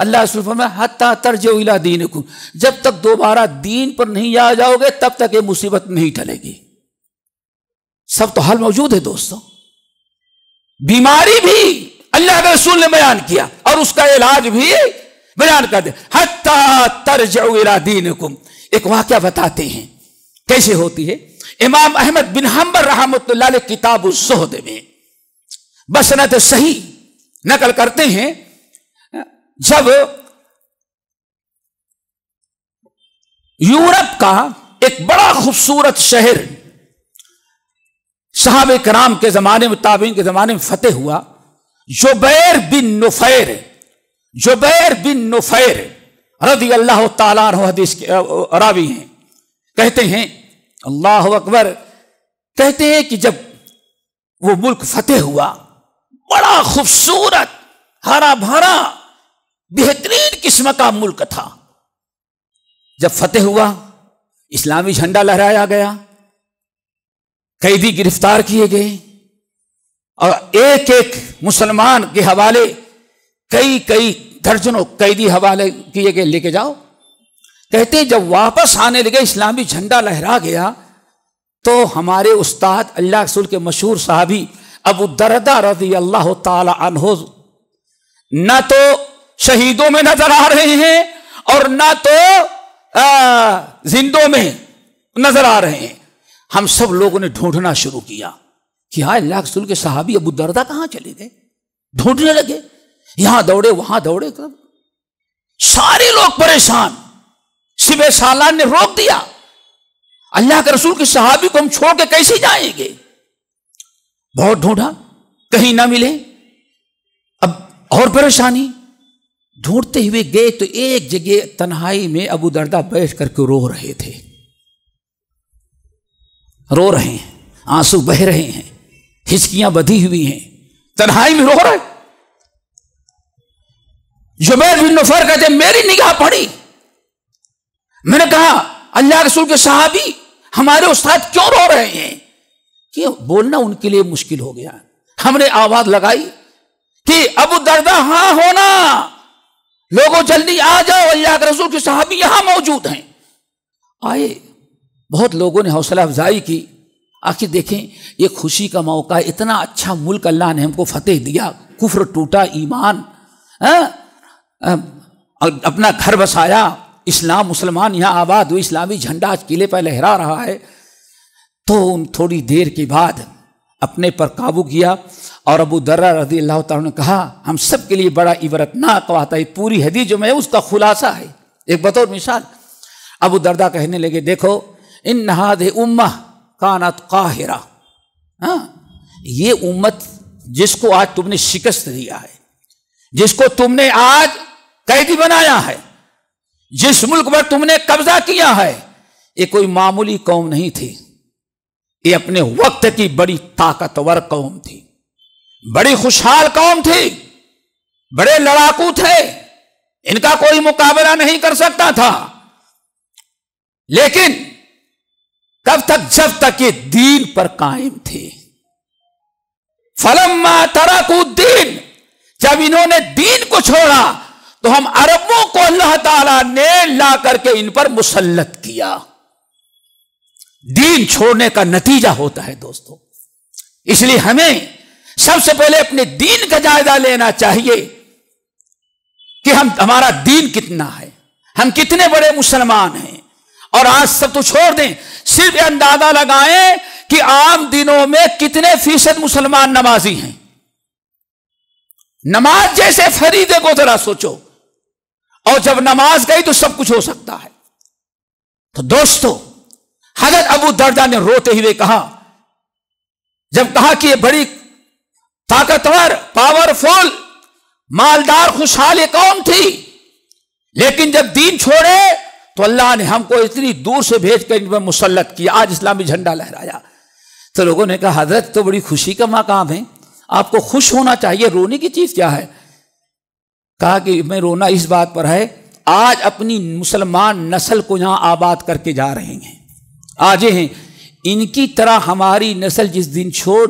اللہ رسول فرمایا حتی ترجعوا الی دینکم، جب تک دوبارہ دین پر نہیں آ جاؤ گے تب تک یہ مصیبت نہیں ٹلے گی۔ سب تو حل موجود ہے دوستو، بیماری بھی اللہ کے رسول نے بیان کیا اور اس کا علاج بھی بیان کر دیا، حتی ترجعوا الی دینکم۔ ایک واقعہ بتاتے ہیں کیسے ہوتی ہے۔ امام احمد بن حنبل رحمۃ اللہ علیہ کتاب الزہد میں بسند صحیح نقل کرتے ہیں، جب یورپ کا ایک بڑا خوبصورت شہر صحابہ کرام کے زمانے میں، تابعین کے زمانے میں فتح ہوا، جبیر بن نفیر رضی اللہ تعالیٰ عنہ حدیث کے راوی ہیں، کہتے ہیں اللہ اکبر، کہتے ہیں کہ جب وہ ملک فتح ہوا بڑا خوبصورت ہرا بھرا بہترین قسم کا ملک تھا۔ جب فتح ہوا اسلامی جھنڈا لہرایا گیا، قیدی گرفتار کیے گئے اور ایک ایک مسلمان کے حوالے کئی درجنوں قیدی حوالے کیے گئے، لے کے جاؤ۔ کہتے ہیں جب واپس آنے لگے اسلامی جھنڈا لہرا گیا تو ہمارے استاد اللہ رسول کے مشہور صحابی ابو الدرداء رضی اللہ تعالی عنہ نہ تو شہیدوں میں نظر آ رہے ہیں اور نہ تو زندوں میں نظر آ رہے ہیں۔ ہم سب لوگوں نے ڈھونڈنا شروع کیا کہ ہاں اللہ رسول کے صحابی ابو الدرداء کہاں چلے گئے، ڈھونڈنے لگے، یہاں دوڑے وہاں دوڑے، سارے لوگ پریشان۔ شبہ سالان نے روک دیا، اللہ کے رسول کے صحابی کو ہم چھوڑ کے کیسے جائیں گے؟ بہت ڈھونڈا، کہیں نہ ملے، اب اور پریشانی، ڈھونڈتے ہوئے گئے تو ایک جگہ تنہائی میں ابو الدرداء بیٹھ کر کے رو رہے تھے، رو رہے ہیں، آنسو بہ رہے ہیں، ہچکیاں بدھی ہوئی ہیں، تنہائی میں رو رہے۔ جبیر بن نفیر کہتے میری نگاہ پڑی، میں نے کہا اللہ رسول کے صحابی ہمارے استاد کیوں رو رہے ہیں؟ کہ بولنا ان کے لیے مشکل ہو گیا۔ ہم نے آواز لگائی کہ ابو الدرداء ہاں ہونا، لوگوں جلدی آ جاؤ، اللہ کے رسول کے صحابی یہاں موجود ہیں۔ آئے، بہت لوگوں نے حوصلہ افزائی کی۔ آخر دیکھیں یہ خوشی کا موقع ہے، اتنا اچھا ملک اللہ نے ہم کو فتح دیا، کفر ٹوٹا، ایمان اپنا گھر بسایا، اسلام مسلمان یہاں آباد ہوئی، اسلامی جھنڈا آج قلعے پر لہرا رہا ہے۔ تو ان تھوڑی دیر کے بعد اپنے پر قابو کیا اور ابو الدرداء رضی اللہ تعالیٰ نے کہا ہم سب کے لیے بڑا عبرتناک بات ہے، پوری حدیث جو میں اس کا خلاصہ ہے ایک بطور مثال۔ ابو الدرداء کہنے لگے دیکھو ان هذه امہ کانت قاہرہ، یہ امت جس کو آج تم نے شکست دیا ہے، جس کو تم نے آج قیدی بنایا ہے، جس ملک پر تم نے قبضہ کیا ہے، یہ کوئی معمولی قوم نہیں تھی، یہ اپنے وقت کی بڑی طاقتور قوم تھی، بڑی خوشحال قوم تھی، بڑے لڑاکو تھے، ان کا کوئی مقابلہ نہیں کر سکتا تھا۔ لیکن کب تک؟ جب تک یہ دین پر قائم تھے۔ فلما ترکوا الدین، جب انہوں نے دین کو چھوڑا تو ہم عربوں کو اللہ تعالیٰ نے لا کر کے ان پر مسلط کیا۔ دین چھوڑنے کا نتیجہ ہوتا ہے دوستو، اس لیے ہمیں سب سے پہلے اپنے دین کا جائزہ لینا چاہیے کہ ہمارا دین کتنا ہے، ہم کتنے بڑے مسلمان ہیں۔ اور آج سب تو چھوڑ دیں، صرف اندازہ لگائیں کہ عام دنوں میں کتنے فیصد مسلمان نمازی ہیں۔ نماز جیسے فریضے کو ذرا سوچو، اور جب نماز گئی تو سب کچھ ہو سکتا ہے۔ تو دوستو حضرت ابو الدرداء نے روتے ہوئے کہا، جب کہا کہ یہ بڑی طاقتور، پاورفل، مالدار، خوشحال قوم تھی، لیکن جب دین چھوڑے تو اللہ نے ہم کو اتنی دور سے بھیج کر ان پر مسلط کیا، آج اسلامی جھنڈا لہرایا۔ تو لوگوں نے کہا حضرت تو بڑی خوشی کا مقام ہے، آپ کو خوش ہونا چاہیے، رونے کی چیز کیا ہے؟ کہا کہ میں رونا اس بات پر ہے آج اپنی مسلمان نسل کو یہاں آباد کر کے جا رہے ہیں، آج ہیں ان کی طرح ہماری نسل جس دن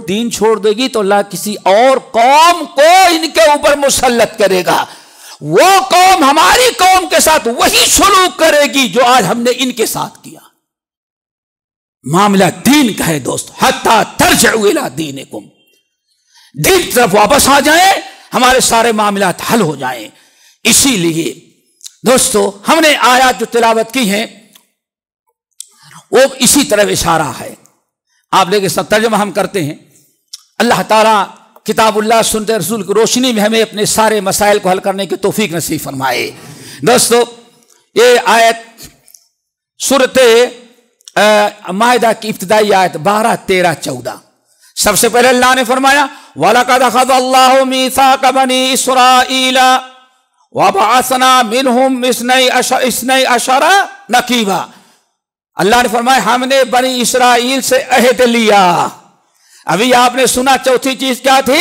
دین چھوڑ دے گی تو اللہ کسی اور قوم کو ان کے اوپر مسلط کرے گا، وہ قوم ہماری قوم کے ساتھ وہی سلوک کرے گی جو آج ہم نے ان کے ساتھ کیا۔ معاملہ دین کا ہے دوست، حتی ترجعوا الی دینکم، دین کی طرف واپس آ جائیں، ہمارے سارے معاملات حل ہو جائیں۔ اسی لیے دوستو ہم نے آیات جو تلاوت کی ہیں وہ اسی طرح اشارہ ہے۔ آپ دیکھیں سب ترجمہ ہم کرتے ہیں، اللہ تعالیٰ کتاب اللہ سنت رسول کی روشنی میں ہمیں اپنے سارے مسائل کو حل کرنے کی توفیق نصیب فرمائے۔ دوستو یہ آیت سورۃ مائدہ کی ابتدائی آیت 12، 13، 14، سب سے پہلے اللہ نے فرمایا وَلَقَدْ أَخَذَ اللَّهُ مِيثَاقَ بَنِي إِسْرَائِيلَ وَبَعَثْنَا مِنْهُمْ اثْنَيْ عَشَرَ نَقِيبًا، اللہ نے فرمایا ہم نے بنی اسرائیل سے عہد لیا۔ ابھی آپ نے سنا چوتھی چیز کیا تھی؟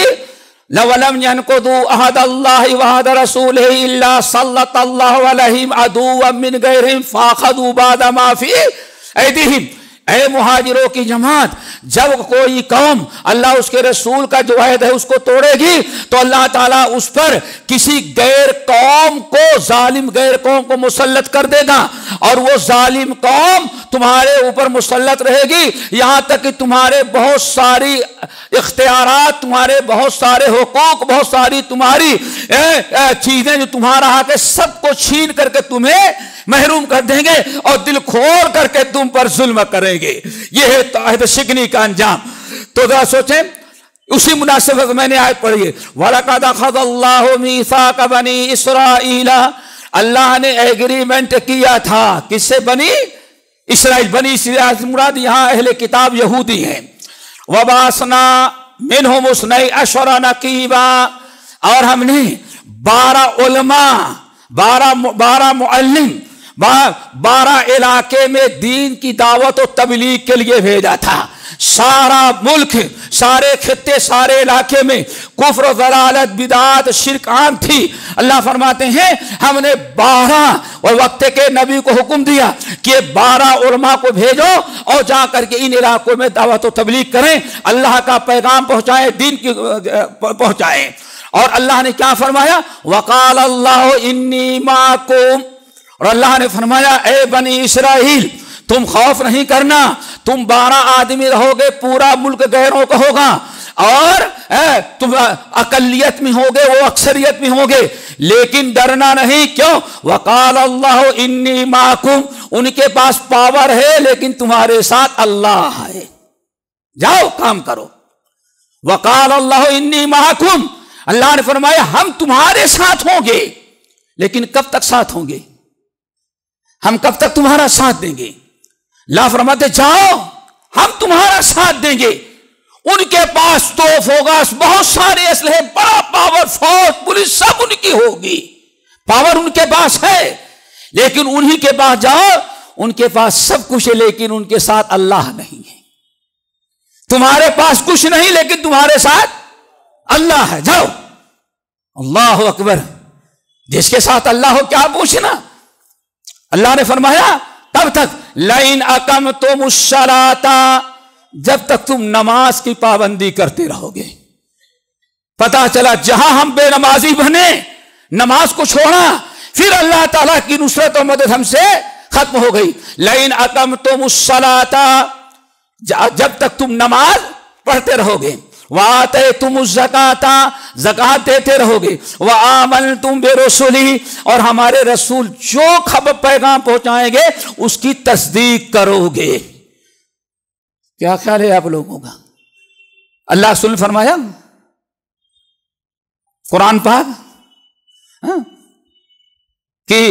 لَوَلَمْ يَنْقُضُوا عَهْدَ اللَّهِ وَعْدَ رَسُولِهِ إِلَّا سَلَّطَ اللَّهُ عَلَيْهِمْ عَدُوًّا مِّنْ غَيْرِهِمْ فَأَخَذُوا بَعْضَ مَا فِي أَيْدِيهِمْ۔ اے مہاجروں کی جماعت، جب کوئی قوم اللہ اس کے رسول کا جو عہد ہے اس کو توڑے گی تو اللہ تعالیٰ اس پر کسی غیر قوم کو، ظالم غیر قوم کو مسلط کر دے گا، اور وہ ظالم قوم تمہارے اوپر مسلط رہے گی، یہاں تک کہ تمہارے بہت ساری اختیارات، تمہارے بہت سارے حقوق، بہت ساری تمہاری چیزیں جو تمہارا حق ہے سب کو چھین کر کے تمہیں محروم کر دیں گے اور دل کھول کر کے تم پر ظلم کریں گے۔ یہ ہے عہد شکنی کا انجام۔ تو ذرا سوچیں، اسی مناسبت میں نے آیت پڑھی ہے وَلَقَدْ أَخَذَ اللَّهُ مِيثَاقَ بَنِي إِسْرَائِيلَ، اللہ نے ایگریمنٹ کیا تھا کس سے؟ بنی اسرائیل۔ بنی اسرائیل مراد یہاں اہل کتاب یہودی ہیں۔ وَبَعَثْنَا مِنْهُمْ اثْنَيْ عَشَرَ نَقِيبًا، اور ہم نے 12 علماء، 12 معلم 12 علاقے میں دین کی دعوت و تبلیغ کے لیے بھیجا تھا۔ سارا ملک، سارے خطے، سارے علاقے میں کفر و ضلالت، بدعات، شرک عام تھی۔ اللہ فرماتے ہیں ہم نے 12 اور وقت کے نبی کو حکم دیا کہ 12 علماء کو بھیجو اور جا کر کے ان علاقوں میں دعوت و تبلیغ کریں، اللہ کا پیغام پہنچائیں، دین کی پہنچائیں۔ اور اللہ نے کیا فرمایا؟ وَقَالَ اللَّهُ إِنِّي مَعَكُمْ، اور اللہ نے فرمایا اے بنی اسرائیل تم خوف نہیں کرنا، تم 12 آدمی رہو گے، پورا ملک غیروں کا ہوگا، اور تم اقلیت میں ہوگے، وہ اکثریت میں ہوگے، لیکن ڈرنا نہیں۔ کیوں؟ وقال اللہ انی معکم، ان کے پاس پاور ہے لیکن تمہارے ساتھ اللہ ہے، جاؤ کام کرو۔ وقال اللہ انی معکم، اللہ نے فرمایا ہم تمہارے ساتھ ہوں گے، لیکن کب تک ساتھ ہوں گے؟ ہم کب تک تمہارا ساتھ دیں گے؟ اللہ فرماتے جاؤ ہم تمہارا ساتھ دیں گے۔ ان کے پاس توف ہوگا، بہت سارے اسلحے، بڑا پاور، فوج، پولیس سب ان کی ہوگی، پاور ان کے پاس ہے، لیکن انہی کے پاس جاؤ، ان کے پاس سب کچھ ہے لیکن ان کے ساتھ اللہ نہیں ہے۔ تمہارے پاس کچھ نہیں لیکن تمہارے ساتھ اللہ ہے، جاؤ۔ اللہ اکبر، جس کے ساتھ اللہ ہو کیا پوچھنا۔ اللہ نے فرمایا تب تک لئن اقمتم الصلاۃ، جب تک تم نماز کی پابندی کرتے رہو گے۔ پتا چلا جہاں ہم بے نمازی بنے، نماز کو چھوڑا، پھر اللہ تعالیٰ کی نصرت و مدد ہم سے ختم ہو گئی۔ لئن اقمتم الصلاۃ، جب تک تم نماز پڑھتے رہو گے، وآتیتم الزکاۃ، زکات دیتے رہو گے، وآمنتم برسلی، اور ہمارے رسول جو خبر پیغام پہنچائیں گے اس کی تصدیق کرو گے۔ کیا خیال ہے آپ لوگوں کا؟ اللہ رسول نے فرمایا قرآن پاک کہ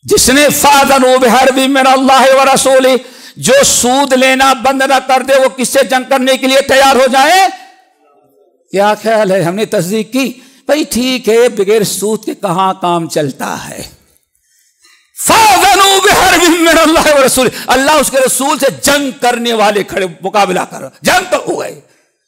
جس نے فاذنوا بحرب من اللہ ورسولہ، جو سود لینا بند نہ کر دے وہ کس سے جنگ کرنے کے لیے تیار ہو جائے۔ کیا خیال ہے؟ ہم نے تصدیق کی، بھئی ٹھیک ہے، بغیر سود کے کہاں کام چلتا ہے۔ فَأَذَنُوا بِحَرْبٍ مِّنَ اللَّهِ وَرَسُولِهِ، اللہ اس کے رسول سے جنگ کرنے والے کھڑے، مقابلہ کر، جنگ تو ہو گئے،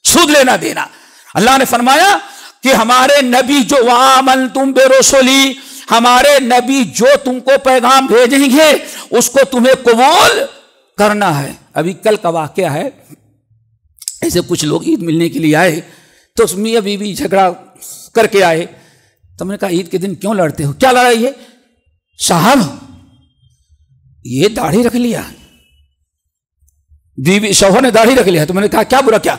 سود لینا دینا۔ اللہ نے فرمایا کہ ہمارے نبی جو وَآمَنْتُمْ بِرُسُلِي، ہمارے نبی جو تم کو پیغام بھیجیں گے اس کو تمہیں قبول کرنا ہے۔ ابھی کل کا واقعہ ہے، ایسے کچھ لوگ عید ملنے کے لیے آئے تو میاں بیوی جھگڑا کر کے آئے، تو میں نے کہا عید کے دن کیوں لڑتے ہو؟ کیا لڑائی ہے؟ صاحب یہ داڑھی رکھ لیا، بیوی شوہر نے داڑھی رکھ لیا، تو میں نے کہا کیا برا کیا؟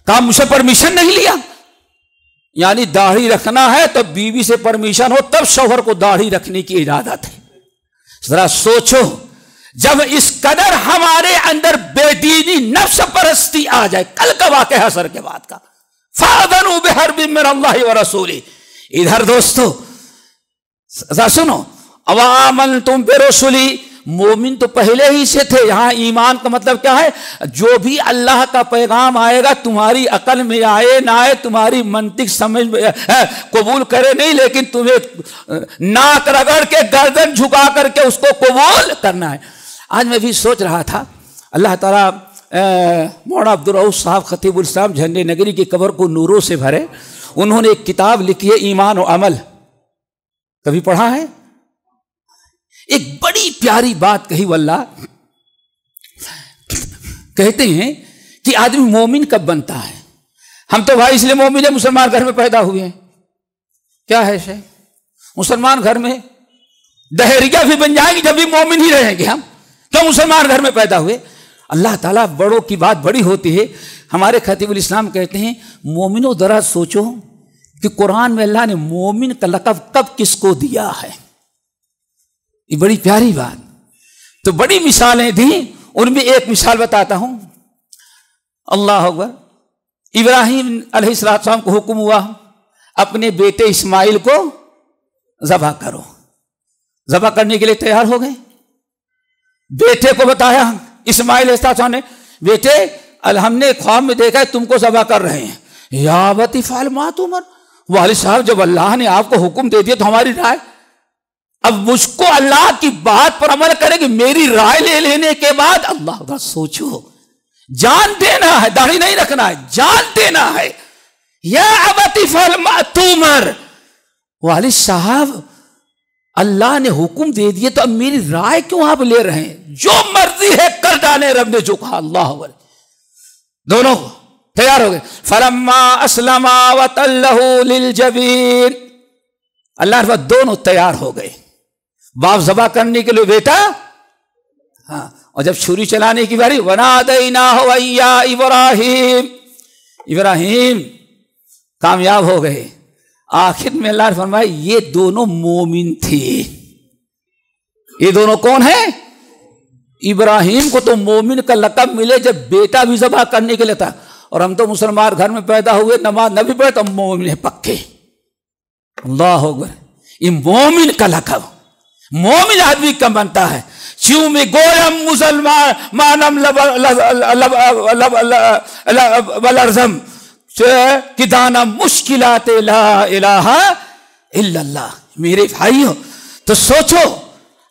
کہا مجھ سے پرمیشن نہیں لیا، یعنی داڑھی رکھنا ہے تو بیوی سے پرمیشن ہو تب شوہر کو داڑھی رکھنے کی اجازت ہے۔ ذرا سوچو، جب اس قدر ہمارے اندر بے دینی نفس پرستی آ جائے، کل کا واقعہ عصر کے بعد کا، فَأَذَنُوا بِحَرْبٍ مِّنَ اللَّهِ وَرَسُولِهِ۔ ادھر دوستو ذرا سنو، وَآمَنْتُمْ بِرُسُلِي، مومن تو پہلے ہی سے تھے۔ یہاں ایمان کا مطلب کیا ہے؟ جو بھی اللہ کا پیغام آئے گا تمہاری عقل میں آئے نہ آئے، تمہاری منطق سمجھ میں قبول کرے نہیں، لیکن تمہیں ناک رگڑ کے گردن جھکا کر کے اس کو قبول کرنا ہے۔ آج میں بھی سوچ رہا تھا، اللہ تعالیٰ مولانا عبدالرؤوف صاحب خطیب الاسلام جھنڈے نگری کی قبر کو نوروں سے بھرے، انہوں نے ایک کتاب لکھی ہے ایمان و عمل، کبھی پڑھا ہے؟ ایک بڑی پیاری بات کہی واللہ، کہتے ہیں کہ آدمی مومن کب بنتا ہے؟ ہم تو بھائی اس لیے مومن ہیں مسلمان گھر میں پیدا ہوئے ہیں۔ کیا ہے شے؟ مسلمان گھر میں دہریہ بھی بن جائیں گے جب بھی مومن ہی رہیں گے ہم، کیوں مسلمان گھر میں پیدا ہوئے؟ اللہ تعالیٰ بڑوں کی بات بڑی ہوتی ہے۔ ہمارے خطیب الاسلام کہتے ہیں مومنوں ذرا سوچو کہ قرآن میں اللہ نے مومن کا لقب کب کس کو دیا ہے؟ یہ بڑی پیاری بات، تو بڑی مثالیں دیں، ان میں ایک مثال بتاتا ہوں۔ اللہ اکبر، ابراہیم علیہ السلام کو حکم ہوا اپنے بیٹے اسماعیل کو ذبح کرو، ذبح کرنے کے لیے تیار ہو گئے۔ بیٹے کو بتایا اسماعیل علیہ السلام نے، بیٹے ہم نے خواب میں دیکھا ہے تم کو ذبح کر رہے ہیں۔ یا ابت افعل ما تؤمر، والد صاحب جب اللہ نے آپ کو حکم دے دیا تو ہماری رائے، اب مجھ کو اللہ کی بات پر عمل کرے کہ میری رائے لے لینے کے بعد، اللہ کا سوچو، جان دینا ہے، داڑھی نہیں رکھنا ہے، جان دینا ہے۔ یا ابت افعل ما تؤمر، والد صاحب اللہ نے حکم دے دیے تو اب میری رائے کیوں آپ لے رہے ہیں؟ جو مرضی ہے کر ڈالے، رب نے جو کہا۔ اللہ اکبر، دونوں تیار ہو گئے۔ فلما اسلما وتلہ للجبین، اللہ کے بعد دونوں تیار ہو گئے، باپ ذبح کرنے کے لیے بیٹا، ہاں، اور جب چھری چلانے کی باری، ونادیناہ یا ابراہیم، ابراہیم کامیاب ہو گئے۔ آخر میں اللہ نے فرمایا یہ دونوں مومن تھے۔ یہ دونوں کون ہیں؟ ابراہیم کو تو مومن کا لقب ملے جب بیٹا بھی ذبح کرنے کے لیے تھا، اور ہم تو مسلمان گھر میں پیدا ہوئے، نماز نہ بھی پڑھے تو مومن پکے۔ اللہ اکبر، یہ مومن کا لقب مومن آدمی کا بنتا ہے۔ چیوں میں گویم مسلمان مانم لرزم کہ دانا مشکلات لا الہ الا اللہ۔ میرے بھائیوں تو سوچو،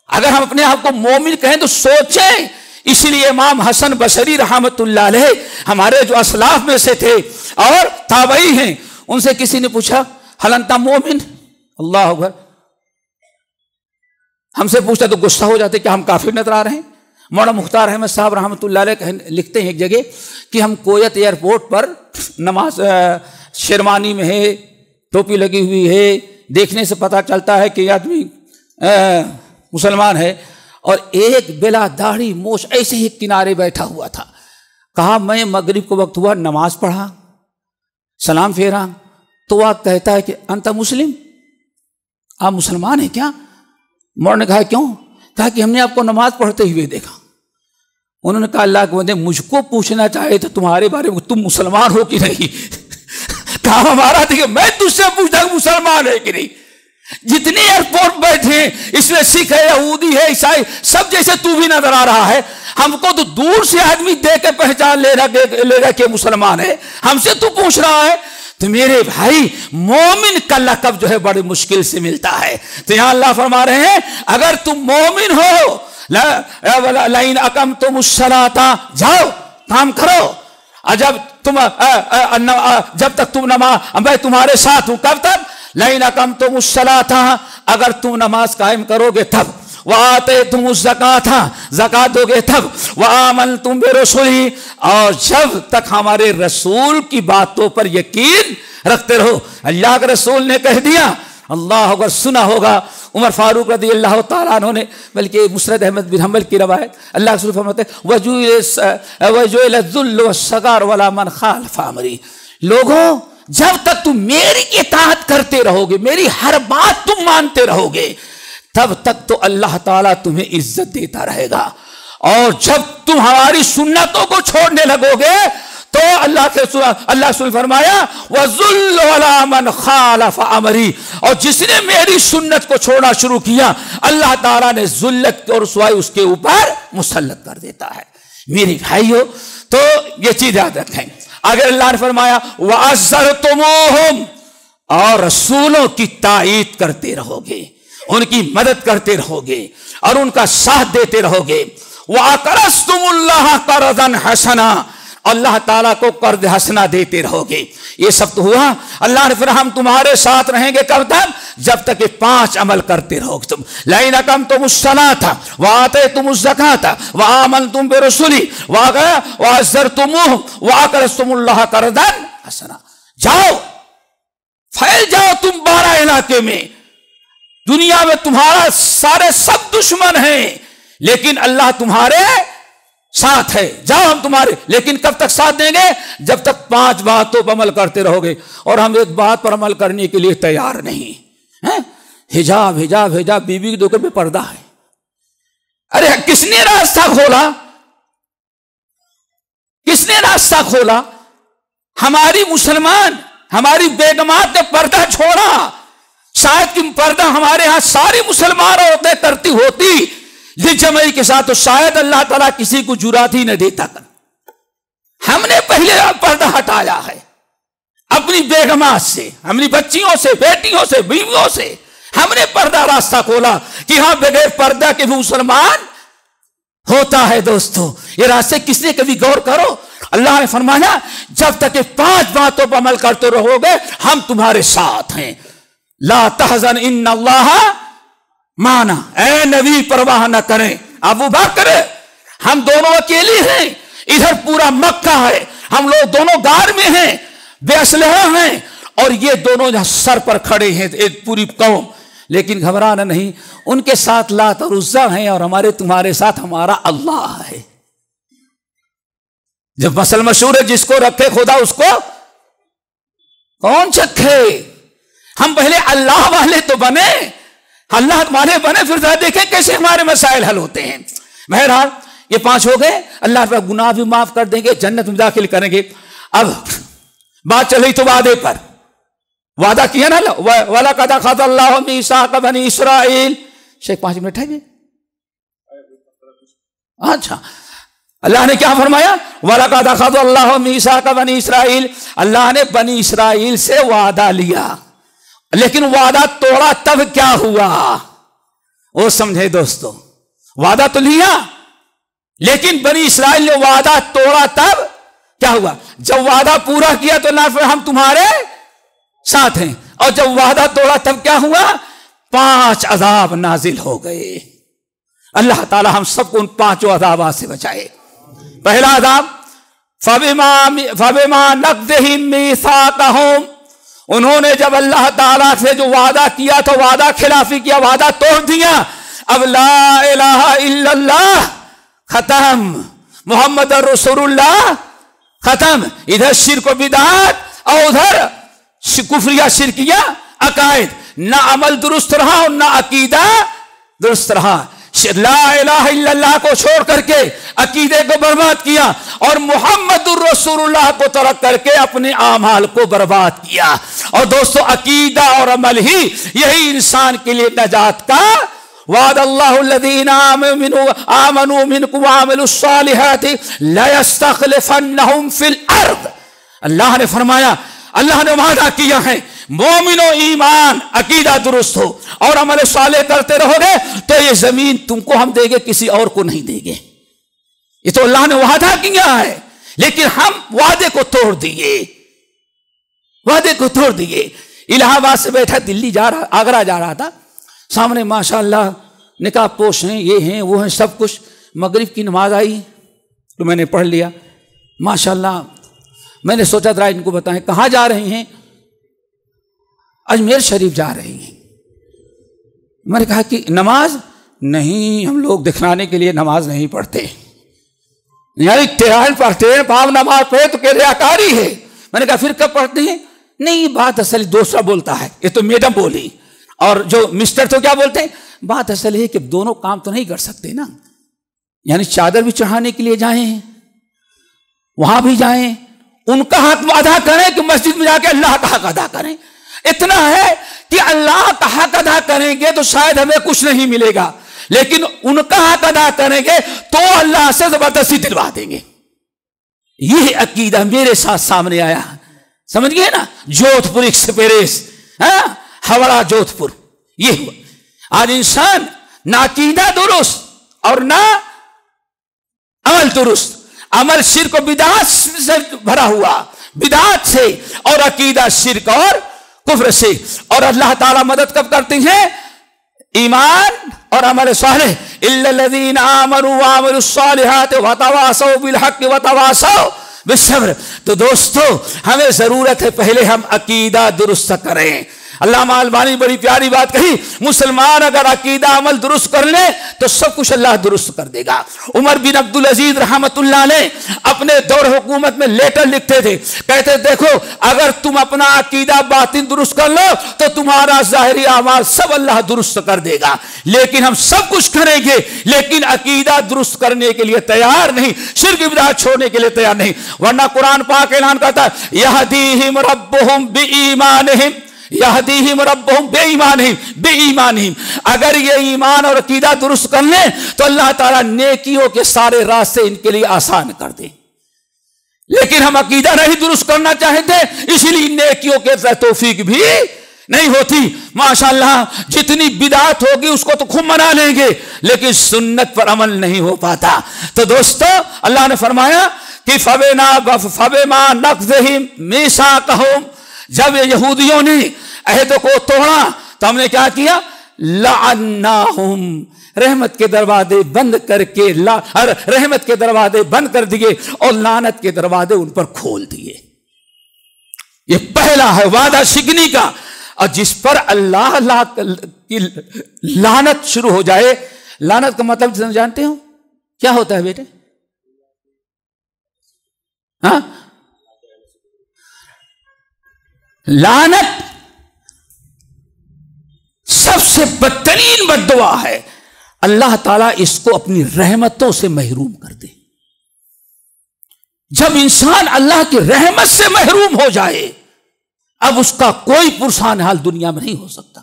اگر ہم اپنے آپ کو مومن کہیں تو سوچیں۔ اس لیے امام حسن بصری رحمت اللہ علیہ ہمارے جو اسلاف میں سے تھے اور تابعی ہیں، ان سے کسی نے پوچھا ہل انت مومن؟ اللہ اکبر، ہم سے پوچھتا تو غصہ ہو جاتے کہ ہم کافر نظر آ رہے ہیں۔ مولانا مختار احمد صاحب رحمۃ اللہ علیہ لکھتے ہیں ایک جگہ کہ ہم کویت ایئرپورٹ پر نماز شیروانی میں ہے، ٹوپی لگی ہوئی ہے، دیکھنے سے پتہ چلتا ہے کہ یہ آدمی مسلمان ہے، اور ایک بلا داڑھی موچھ ایسے ہی کنارے بیٹھا ہوا تھا۔ کہا میں مغرب کو وقت ہوا، نماز پڑھا، سلام پھیرا، تو وہ کہتا ہے کہ انت مسلم، آپ مسلمان ہیں کیا؟ مولانا نے کہا کیوں؟ کہا کہ ہم نے آپ کو نماز پڑھتے ہوئے دیکھا۔ انہوں نے کہا اللہ کے بندے، مجھ کو پوچھنا چاہے تو تمہارے بارے میں تم مسلمان ہو کہ نہیں؟ کہا ہمارا دیکھے، میں تجھ سے پوچھتا ہوں مسلمان ہے کہ نہیں؟ جتنے ایئرپورٹ بیٹھے اس میں سکھ ہے، یہودی ہے، عیسائی، سب جیسے تو بھی نظر آ رہا ہے۔ ہم کو تو دور سے آدمی دیکھ کے پہچان لے رہا کہ مسلمان ہے، ہم سے تو پوچھ رہا ہے۔ تو میرے بھائی مومن کا لقب جو ہے بڑی مشکل سے ملتا ہے۔ تو یہاں اللہ فرما رہے ہیں اگر تم مومن ہو، لئن اقمتم الصلاۃ، جاؤ کام کرو، اور جب تک تم نماز، میں تمہارے ساتھ ہوں، کب تک؟ لئن اقمتم الصلاۃ، اگر تم نماز قائم کرو گے تب، وآتیتم الزکاۃ، زکات دو گے تب، وآمنتم برسلی، اور جب تک ہمارے رسول کی باتوں پر یقین رکھتے رہو۔ اللہ کے رسول نے کہہ دیا اللہ اگر سنا ہوگا عمر فاروق رضی اللہ تعالیٰ عنہ نے، بلکہ مسند احمد بن حنبل کی روایت، اللہ کے رسول فرماتے ہیں وَجُعِلَ الذُّلُّ وَالصَّغَارُ وَلَا مَنْ خَالَفَ أَمْرِي، لوگوں جب تک تم میری اطاعت کرتے رہو گے، میری ہر بات تم مانتے رہو گے، تب تک تو اللہ تعالیٰ تمہیں عزت دیتا رہے گا، اور جب تم ہماری سنتوں کو چھوڑنے لگو گے تو اللہ کے رسول فرمایا وَذُلُّ عَلَىٰ مَنْ خَالَفَ أَمْرِي، اور جس نے میری سنت کو چھوڑنا شروع کیا اللہ تعالیٰ نے ذلت اور رسوائی اس کے اوپر مسلط کر دیتا ہے۔ میری بھائیو تو یہ چیز یاد رکھیں۔ اگر اللہ نے فرمایا وَعَزَّرْتُمُوهُمْ، اور رسولوں کی تائید کرتے رہو گے، ان کی مدد کرتے رہو گے اور ان کا ساتھ دیتے رہو گے، وَأَقْرَضْتُمُ اللَّهَ قَرْضًا حَسَنًا، اللہ تعالیٰ کو قرض حسنہ دیتے رہو گے۔ یہ سب تو ہوا۔ اللہ نے پھر ہم تمہارے ساتھ رہیں گے کب تک؟ جب تک کہ 5 عمل کرتے رہو گے تم۔ لَئِنْ أَقَمْتُمُ الصَّلَاةَ وَآتَيْتُمُ الزَّكَاةَ وَآمَنْتُمْ بِرُسُلِي وَعَزَّرْتُمُوهُمْ وَأَقْرَضْتُمُ اللَّهَ قَرْضًا حَسَنًا، جاؤ پھیل جاؤ تم 12 علاقے میں۔ دنیا میں تمہارا سارے سب دشمن ہیں لیکن اللہ تمہارے ساتھ ہے، جاؤ ہم تمہارے، لیکن کب تک ساتھ دیں گے؟ جب تک 5 باتوں پر عمل کرتے رہو گے، اور ہم ایک بات پر عمل کرنے کے لیے تیار نہیں ہیں۔ حجاب حجاب حجاب، بیوی کے دوکر میں پردہ ہے۔ ارے کس نے راستہ کھولا؟ کس نے راستہ کھولا؟ ہماری مسلمان، ہماری بیگمات نے پردہ چھوڑا۔ شاید کہ پردہ ہمارے ہاں ساری مسلمان عورتیں کرتی ہوتی جمعی کے ساتھ، تو شاید اللہ تعالیٰ کسی کو جرات ہی نہ دیتا کر۔ ہم نے پہلے پردہ ہٹایا ہے اپنی بیگمات سے، اپنی بچیوں سے، بیٹیوں سے، بیویوں سے، ہم نے پردہ راستہ کھولا کہ ہاں بغیر پردہ کے بھی مسلمان ہوتا ہے۔ دوستو یہ راستے کس نے کبھی غور کرو؟ اللہ نے فرمایا جب تک کہ 5 باتوں پر عمل کرتے رہو گے ہم تمہارے ساتھ ہیں۔ لا تحزن ان اللہ مانا، اے نبی پرواہ نہ کریں، ابو بکر ہم دونوں اکیلے ہیں، ادھر پورا مکہ ہے، ہم لوگ دونوں غار میں ہیں، بے اسلحہ ہیں، اور یہ دونوں جہاں سر پر کھڑے ہیں ایک پوری قوم، لیکن گھبرانا نہیں، ان کے ساتھ لات اور عزا ہیں اور ہمارے تمہارے ساتھ ہمارا اللہ ہے۔ جب مسئلہ مشہور ہے جس کو رکھے خدا اس کو کون چکھے؟ ہم پہلے اللہ والے تو بنے، اللہ والے بنے، پھر دیکھیں کیسے ہمارے مسائل حل ہوتے ہیں۔ بہرحال یہ 5 ہو گئے، اللہ تعالیٰ گناہ بھی معاف کر دیں گے، جنت میں داخل کریں گے۔ اب بات چل رہی تو وعدے پر، وعدہ کیا نا وَلَقَدْ أَخَذَ اللَّهُ مِيثَاقَ بَنِي إِسْرَائِيلَ۔ شیخ 5 منٹ ہے جی۔ اچھا اللہ نے کیا فرمایا؟ وَلَقَدْ أَخَذَ اللَّهُ مِيثَاقَ بَنِي إِسْرَائِيلَ، اللہ نے بنی اسرائیل سے وعدہ لیا، لیکن وعدہ توڑا تب کیا ہوا وہ سمجھے دوستو۔ وعدہ تو لیا لیکن بنی اسرائیل نے وعدہ توڑا تب کیا ہوا؟ جب وعدہ پورا کیا تو اللہ ہم تمہارے ساتھ ہیں، اور جب وعدہ توڑا تب کیا ہوا؟ 5 عذاب نازل ہو گئے۔ اللہ تعالی ہم سب کو ان 5 عذابات سے بچائے۔ پہلا عذاب فَبِمَا نَقْضِهِمْ مِيثَاقَهُمْ، انہوں نے جب اللہ تعالیٰ سے جو وعدہ کیا تو وعدہ خلافی کیا، وعدہ توڑ دیا۔ اب لا الہ الا اللہ ختم، محمد رسول اللہ ختم، ادھر شرک و بدعات اور ادھر کفریہ شرکیہ عقائد، نہ عمل درست رہا اور نہ عقیدہ درست رہا۔ لا الہ الا اللہ کو چھوڑ کر کے عقیدے کو برباد کیا اور محمد الرسول اللہ کو ترک کر کے اپنے اعمال کو برباد کیا۔ اور دوستو عقیدہ اور عمل ہی یہی انسان کے لیے نجات کا وعد اللہ الذین آمنوا منکم وعملوا الصالحات لیستخلفنہم فی الارض، اللہ نے فرمایا، اللہ نے وعدہ کیا ہے مومنو ایمان عقیدہ درست ہو اور عمل صالح کرتے رہو گے تو یہ زمین تم کو ہم دیں گے، کسی اور کو نہیں دیں گے۔ یہ تو اللہ نے وعدہ کیا ہے لیکن ہم وعدے کو توڑ دیے، وعدے کو توڑ دیے۔ الہ آباد سے بیٹھا دلی جا رہا، آگرہ جا رہا تھا، سامنے ماشاءاللہ نکاح پوش ہیں، یہ ہیں وہ ہیں، سب کچھ۔ مغرب کی نماز آئی تو میں نے پڑھ لیا ماشاءاللہ۔ میں نے سوچا ذرا ان کو بتائیں کہاں جا رہے ہیں؟ اجمیر شریف جا رہے ہیں۔ میں نے کہا کہ نماز نہیں، ہم لوگ دکھلانے کے لیے نماز نہیں پڑھتے، یعنی ٹرین پاپ نماز پڑھے تو کہ ریاکاری ہے۔ میں نے کہا پھر کب پڑھتے ہیں؟ نہیں، بات اصل دوسرا بولتا ہے، یہ تو میڈم بولی، اور جو مسٹر تو کیا بولتے ہیں؟ بات اصل ہے کہ دونوں کام تو نہیں کر سکتے نا، یعنی چادر بھی چڑھانے کے لیے جائیں، وہاں بھی جائیں، ان کا حق ادا کریں کہ مسجد میں جا کے اللہ کا حق ادا کریں۔ اتنا ہے کہ اللہ کا حق ادا کریں گے تو شاید ہمیں کچھ نہیں ملے گا، لیکن ان کا حق ادا کریں گے تو اللہ سے زبردستی دلوا دیں گے۔ یہ عقیدہ میرے ساتھ سامنے آیا، سمجھ گئے نا؟ جودھ پور ایکسپریس، ہاوڑا جودھ پور، یہ ہوا۔ آج انسان نہ عقیدہ درست اور نہ عمل درست، عمل شرک و بدعت سے بھرا ہوا، بدعت سے، اور عقیدہ شرک اور کفر سے۔ اور اللہ تعالیٰ مدد کب کرتے ہیں؟ ایمان اور عمل صالح، الا الذین آمنوا وعملوا الصالحات وتواصوا بالحق وتواصوا بالصبر۔ تو دوستو ہمیں ضرورت ہے پہلے ہم عقیدہ درست کریں۔ علامہ البانی بڑی پیاری بات کہی، مسلمان اگر عقیدہ عمل درست کر لے تو سب کچھ اللہ درست کر دے گا۔ عمر بن عبدالعزیز رحمت اللہ علیہ اپنے دور حکومت میں لیٹر لکھتے تھے، کہتے دیکھو اگر تم اپنا عقیدہ باطن درست کر لو تو تمہارا ظاہری اعمال سب اللہ درست کر دے گا، لیکن ہم سب کچھ کریں گے لیکن عقیدہ درست کرنے کے لیے تیار نہیں، شرک بدعت چھوڑنے کے لیے تیار نہیں۔ ورنہ قرآن پاک اعلان کرتا ہے یہدیہم ربہم بایمانہم، یہدیہم ربہم بایمانہم۔ اگر یہ ایمان اور عقیدہ درست کر لیں تو اللہ تعالیٰ نیکیوں کے سارے راستے ان کے لیے آسان کر دیں، لیکن ہم عقیدہ نہیں درست کرنا چاہتے، اسی لیے نیکیوں کے توفیق بھی نہیں ہوتی۔ ماشاءاللہ جتنی بدعت ہوگی اس کو تو خوب منا لیں گے لیکن سنت پر عمل نہیں ہو پاتا۔ تو دوستو اللہ نے فرمایا کہ فَبِمَا نَقْضِهِمْ مِيثَاقَهُمْ، جب یہودیوں نے عہد کو توڑا تو ہم نے کیا کیا؟ لعناہم، رحمت کے دروازے بند کر کے رحمت کے دروازے بند کر دیے اور لعنت کے دروازے ان پر کھول دیے۔ یہ پہلا ہے وعدہ شکنی کا، اور جس پر اللہ کی لعنت شروع ہو جائے۔ لعنت کا مطلب جانتے ہو کیا ہوتا ہے بیٹے؟ ہاں، لعنت سب سے بدترین بد دعا ہے، اللہ تعالیٰ اس کو اپنی رحمتوں سے محروم کر دے۔ جب انسان اللہ کی رحمت سے محروم ہو جائے اب اس کا کوئی پرسان حال دنیا میں نہیں ہو سکتا۔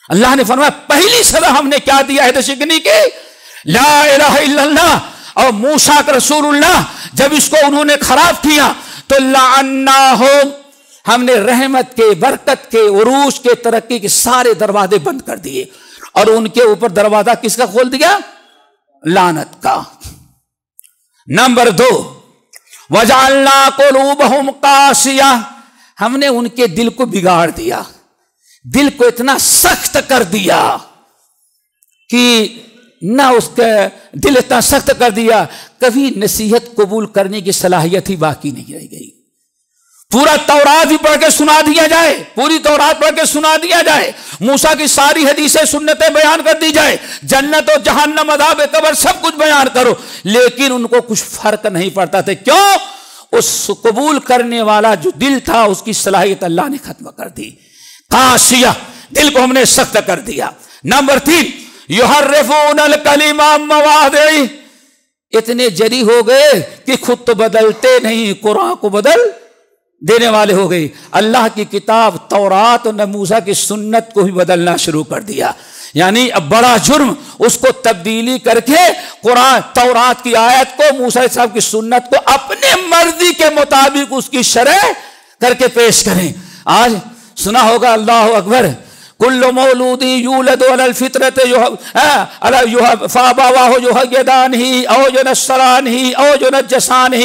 اللہ نے فرمایا پہلی سزا ہم نے کیا دیا ہے شکنی کے؟ لا الہ الا اللہ، اور موسیٰ کا رسول اللہ جب اس کو انہوں نے خراب کیا تو لعناہم، ہم نے رحمت کے، برکت کے، عروج کے، ترقی کے سارے دروازے بند کر دیے، اور ان کے اوپر دروازہ کس کا کھول دیا؟ لعنت کا۔ نمبر 2، وَجَعَلْنَا قُلُوبَهُمْ قَاسِيَةً، ہم نے ان کے دل کو بگاڑ دیا، دل کو اتنا سخت کر دیا کہ نہ اس کا دل اتنا سخت کر دیا کبھی نصیحت قبول کرنے کی صلاحیت ہی باقی نہیں رہ گئی۔ پورا تورات ہی پڑھ کے سنا دیا جائے، پوری تورات پڑھ کے سنا دیا جائے، موسیٰ کی ساری حدیثیں سنتیں بیان کر دی جائے، جنت و جہنم عذاب قبر سب کچھ بیان کرو، لیکن ان کو کچھ فرق نہیں پڑتا تھا۔ کیوں؟ اس قبول کرنے والا جو دل تھا اس کی صلاحیت اللہ نے ختم کر دی۔ قاسیہ، دل کو ہم نے سخت کر دیا۔ نمبر 3، یحرفون الکلم عن مواضعہ، اتنے جری ہو گئے کہ خود تو بدلتے نہیں، قرآن کو بدل دینے والے ہو گئی۔ اللہ کی کتاب تورات اور موسیٰ کی سنت کو بھی بدلنا شروع کر دیا، یعنی اب بڑا جرم اس کو تبدیلی کر کے قرآن تورات کی آیت کو، موسیٰ صاحب کی سنت کو اپنے مرضی کے مطابق اس کی شرح کر کے پیش کریں۔ آج سنا ہوگا اللہ اکبر، کل مولود یولد علی الفطرۃ فابواہ یہودانہ او ینصرانہ او ینجسانہ،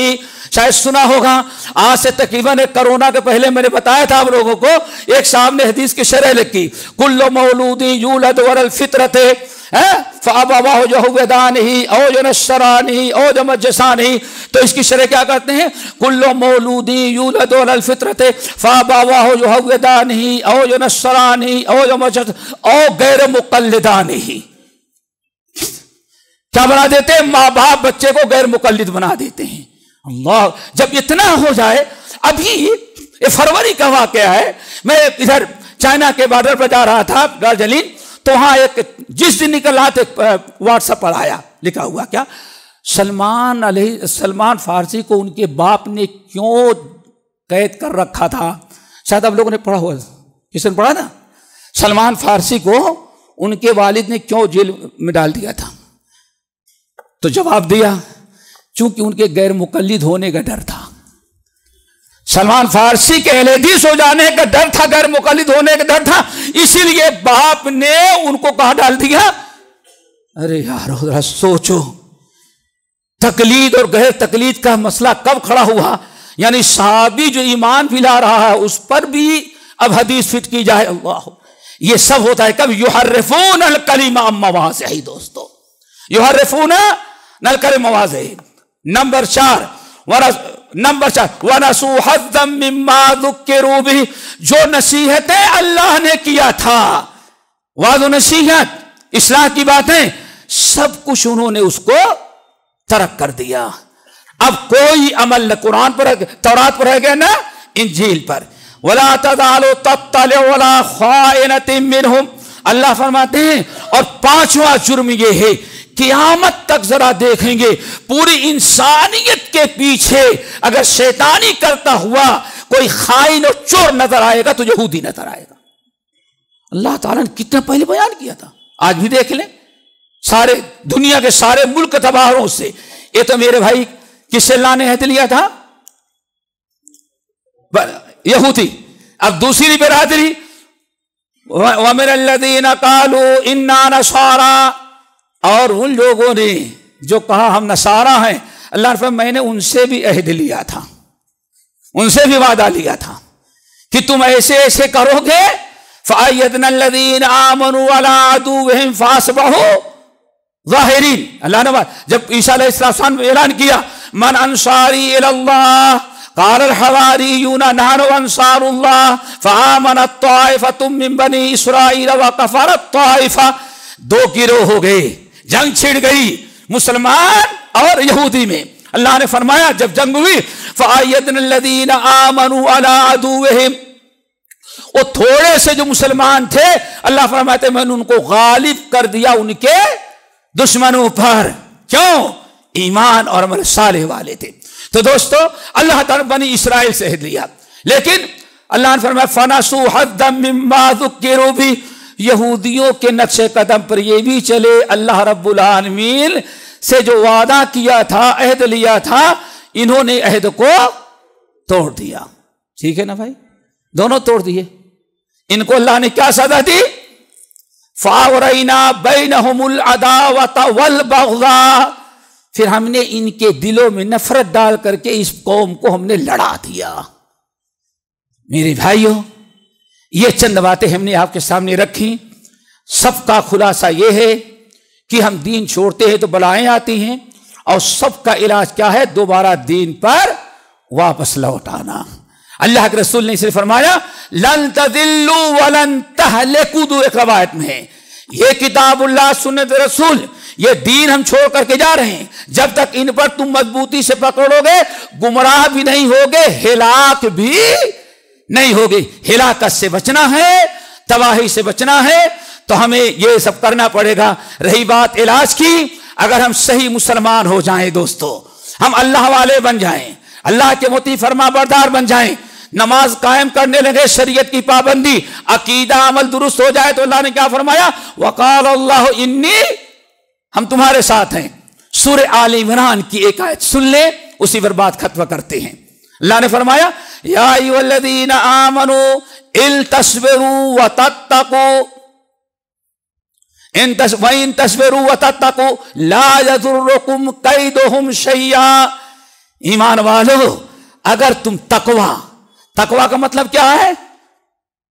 شاید سنا ہوگا۔ آج سے تقریباً کرونا کے پہلے میں نے بتایا تھا آپ لوگوں کو، ایک صاحب نے حدیث کی شرح لکھی، کل مولود یولد علی الفطرۃ فَأَبَوَاهُ يُهْوِدَانِهِ أَوْ يُنَصِّرَانِهِ أَوْ يُمَجِّسَانِهِ، تو اس کی شرح کیا کرتے ہیں؟ كُلُّ مَوْلُودٍ يُولَدُ عَلَى الْفِطْرَةِ فَأَبَوَاهُ يُهْوِدَانِهِ أَوْ يُنَصِّرَانِهِ أَوْ يُمَجِّسَانِهِ أَوْ غَيْرَ مُقَلِّدَانِهِ۔ کیا بنا دیتے ہیں؟ ماں باپ بچے کو غیر مقلد بنا دیتے ہیں۔ اللہ، جب اتنا ہو جائے، ابھی یہ فروری کا واقعہ ہے، میں ادھر چائنا کے بارڈر پر جا رہا تھا دارجلنگ، تو وہاں ایک جس دن نکل رہا تھا واٹس ایپ پر آیا، لکھا ہوا کیا، سلمان فارسی کو ان کے باپ نے کیوں قید کر رکھا تھا؟ شاید آپ لوگوں نے پڑھا ہوا، کس نے پڑھا نا؟ سلمان فارسی کو ان کے والد نے کیوں جیل میں ڈال دیا تھا؟ تو جواب دیا، چونکہ ان کے غیر مقلد ہونے کا ڈر تھا۔ سلمان فارسی کے اہل حدیث ہو جانے کا ڈر تھا، غیر مقلد ہونے کا ڈر تھا، اسی لیے باپ نے ان کو کہاں ڈال دیا؟ ارے یار ذرا سوچو، تقلید اور غیر تقلید کا مسئلہ کب کھڑا ہوا؟ یعنی صحابی جو ایمان پھیلا رہا ہے اس پر بھی اب حدیث فٹ کی جائے۔ اللہ، یہ سب ہوتا ہے کب؟ یحرفون الکلم عن مواضعہ۔ دوستو، یحرفون الکلم عن مواضعہ۔ نمبر 4 وَنَسُوا حَظًّا مِّمَّا ذُكِّرُوا بِهِ، جو نصیحتیں اللہ نے کیا تھا، وعظ و نصیحت، اصلاح کی باتیں، سب کچھ انہوں نے اس کو ترک کر دیا۔ اب کوئی عمل نہ قرآن پر، تورات پر رہ گیا نہ انجیل پر۔ وَلَا تَزَالُ تَطَّلِعُ عَلَىٰ خَائِنَةٍ مِّنْهُمْ، اللہ فرماتے ہیں، اور 5واں جرم یہ ہے، قیامت تک ذرا دیکھیں گے پوری انسانیت کے پیچھے اگر شیطانی کرتا ہوا کوئی خائن اور چور نظر آئے گا تو یہودی نظر آئے گا۔ اللہ تعالیٰ نے کتنا پہلے بیان کیا تھا، آج بھی دیکھ لیں، سارے دنیا کے سارے ملک تباہوں سے۔ یہ تو میرے بھائی کس سے اللہ نے عہد لیا تھا؟ یہودی۔ اب دوسری برادری، وَمِنَ الَّذِينَ قَالُوا إِنَّا نَصَارَىٰ، اور ان لوگوں نے جو کہا ہم نصارہ ہیں، اللہ نے فرمایا میں نے ان سے بھی عہد لیا تھا، ان سے بھی وعدہ لیا تھا کہ تم ایسے ایسے کرو گے۔ فَأَيَّدْنَا الَّذِينَ آمَنُوا عَلَىٰ عَدُوِّهِمْ فَأَصْبَحُوا ظَاهِرِينَ۔ اللہ نے جب عیسیٰ علیہ السلام نے اعلان کیا من انصاری الی اللہ قال الحواریون نحن انصار اللہ فآمنت طائفۃ من بنی اسرائیل وکفرت طائفہ، 2 گروہ ہو گئے، جنگ چھڑ گئی مسلمان اور یہودی میں۔ اللہ نے فرمایا جب جنگ ہوئی فَأَيَّدْنَا الَّذِينَ آمَنُوا عَلَىٰ عَدُوِّهِمْ، وہ تھوڑے سے جو مسلمان تھے اللہ فرماتے میں نے ان کو غالب کر دیا ان کے دشمنوں پر۔ کیوں؟ ایمان اور عمل صالح والے تھے۔ تو دوستو اللہ تعالیٰ بنی اسرائیل سے عہد لیا، لیکن اللہ نے فرمایا فَنَسُوا حَظًّا مِّمَّا ذُكِّرُوا بِهِ، یہودیوں کے نقش قدم پر یہ بھی چلے، اللہ رب العالمین سے جو وعدہ کیا تھا، عہد لیا تھا، انہوں نے عہد کو توڑ دیا۔ ٹھیک ہے نا بھائی، دونوں توڑ دیے۔ ان کو اللہ نے کیا سزا دی؟ فَأَغْرَيْنَا بَيْنَهُمُ الْعَدَاوَةَ وَالْبَغْضَاءَ، پھر ہم نے ان کے دلوں میں نفرت ڈال کر کے اس قوم کو ہم نے لڑا دیا۔ میرے بھائیوں، یہ چند باتیں ہم نے آپ کے سامنے رکھی، سب کا خلاصہ یہ ہے کہ ہم دین چھوڑتے ہیں تو بلائیں آتی ہیں، اور سب کا علاج کیا ہے؟ دوبارہ دین پر واپس لوٹ آنا۔ اللہ کے رسول نے صرف فرمایا لن تضلوا ولن تہلکوا، دو ایک روایت میں ہے، یہ کتاب اللہ سنت رسول، یہ دین ہم چھوڑ کر کے جا رہے ہیں، جب تک ان پر تم مضبوطی سے پکڑو گے گمراہ بھی نہیں ہوگے، ہلاک بھی نہیں ہوگی۔ ہلاکت سے بچنا ہے، تباہی سے بچنا ہے، تو ہمیں یہ سب کرنا پڑے گا۔ رہی بات علاج کی، اگر ہم صحیح مسلمان ہو جائیں دوستو، ہم اللہ والے بن جائیں، اللہ کے مطیع فرما بردار بن جائیں، نماز قائم کرنے لگے، شریعت کی پابندی، عقیدہ عمل درست ہو جائے، تو اللہ نے کیا فرمایا؟ وقال اللہ انی، ہم تمہارے ساتھ ہیں۔ سورہ آل عمران کی ایک آیت سن لیں، اسی پر بات ختم کرتے ہیں۔ اللہ نے فرمایا یا ایھا الذین آمنوا ان تصبروا وتتقوا وَإِن تَصْبِرُوا وَتَتَّقُوا لَا يَضُرُّكُمْ كَيْدُهُمْ شَيْئًا، ایمان والو اگر تم تقوی کا مطلب کیا ہے؟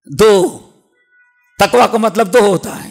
2، تقوی کا مطلب 2 ہوتا ہے،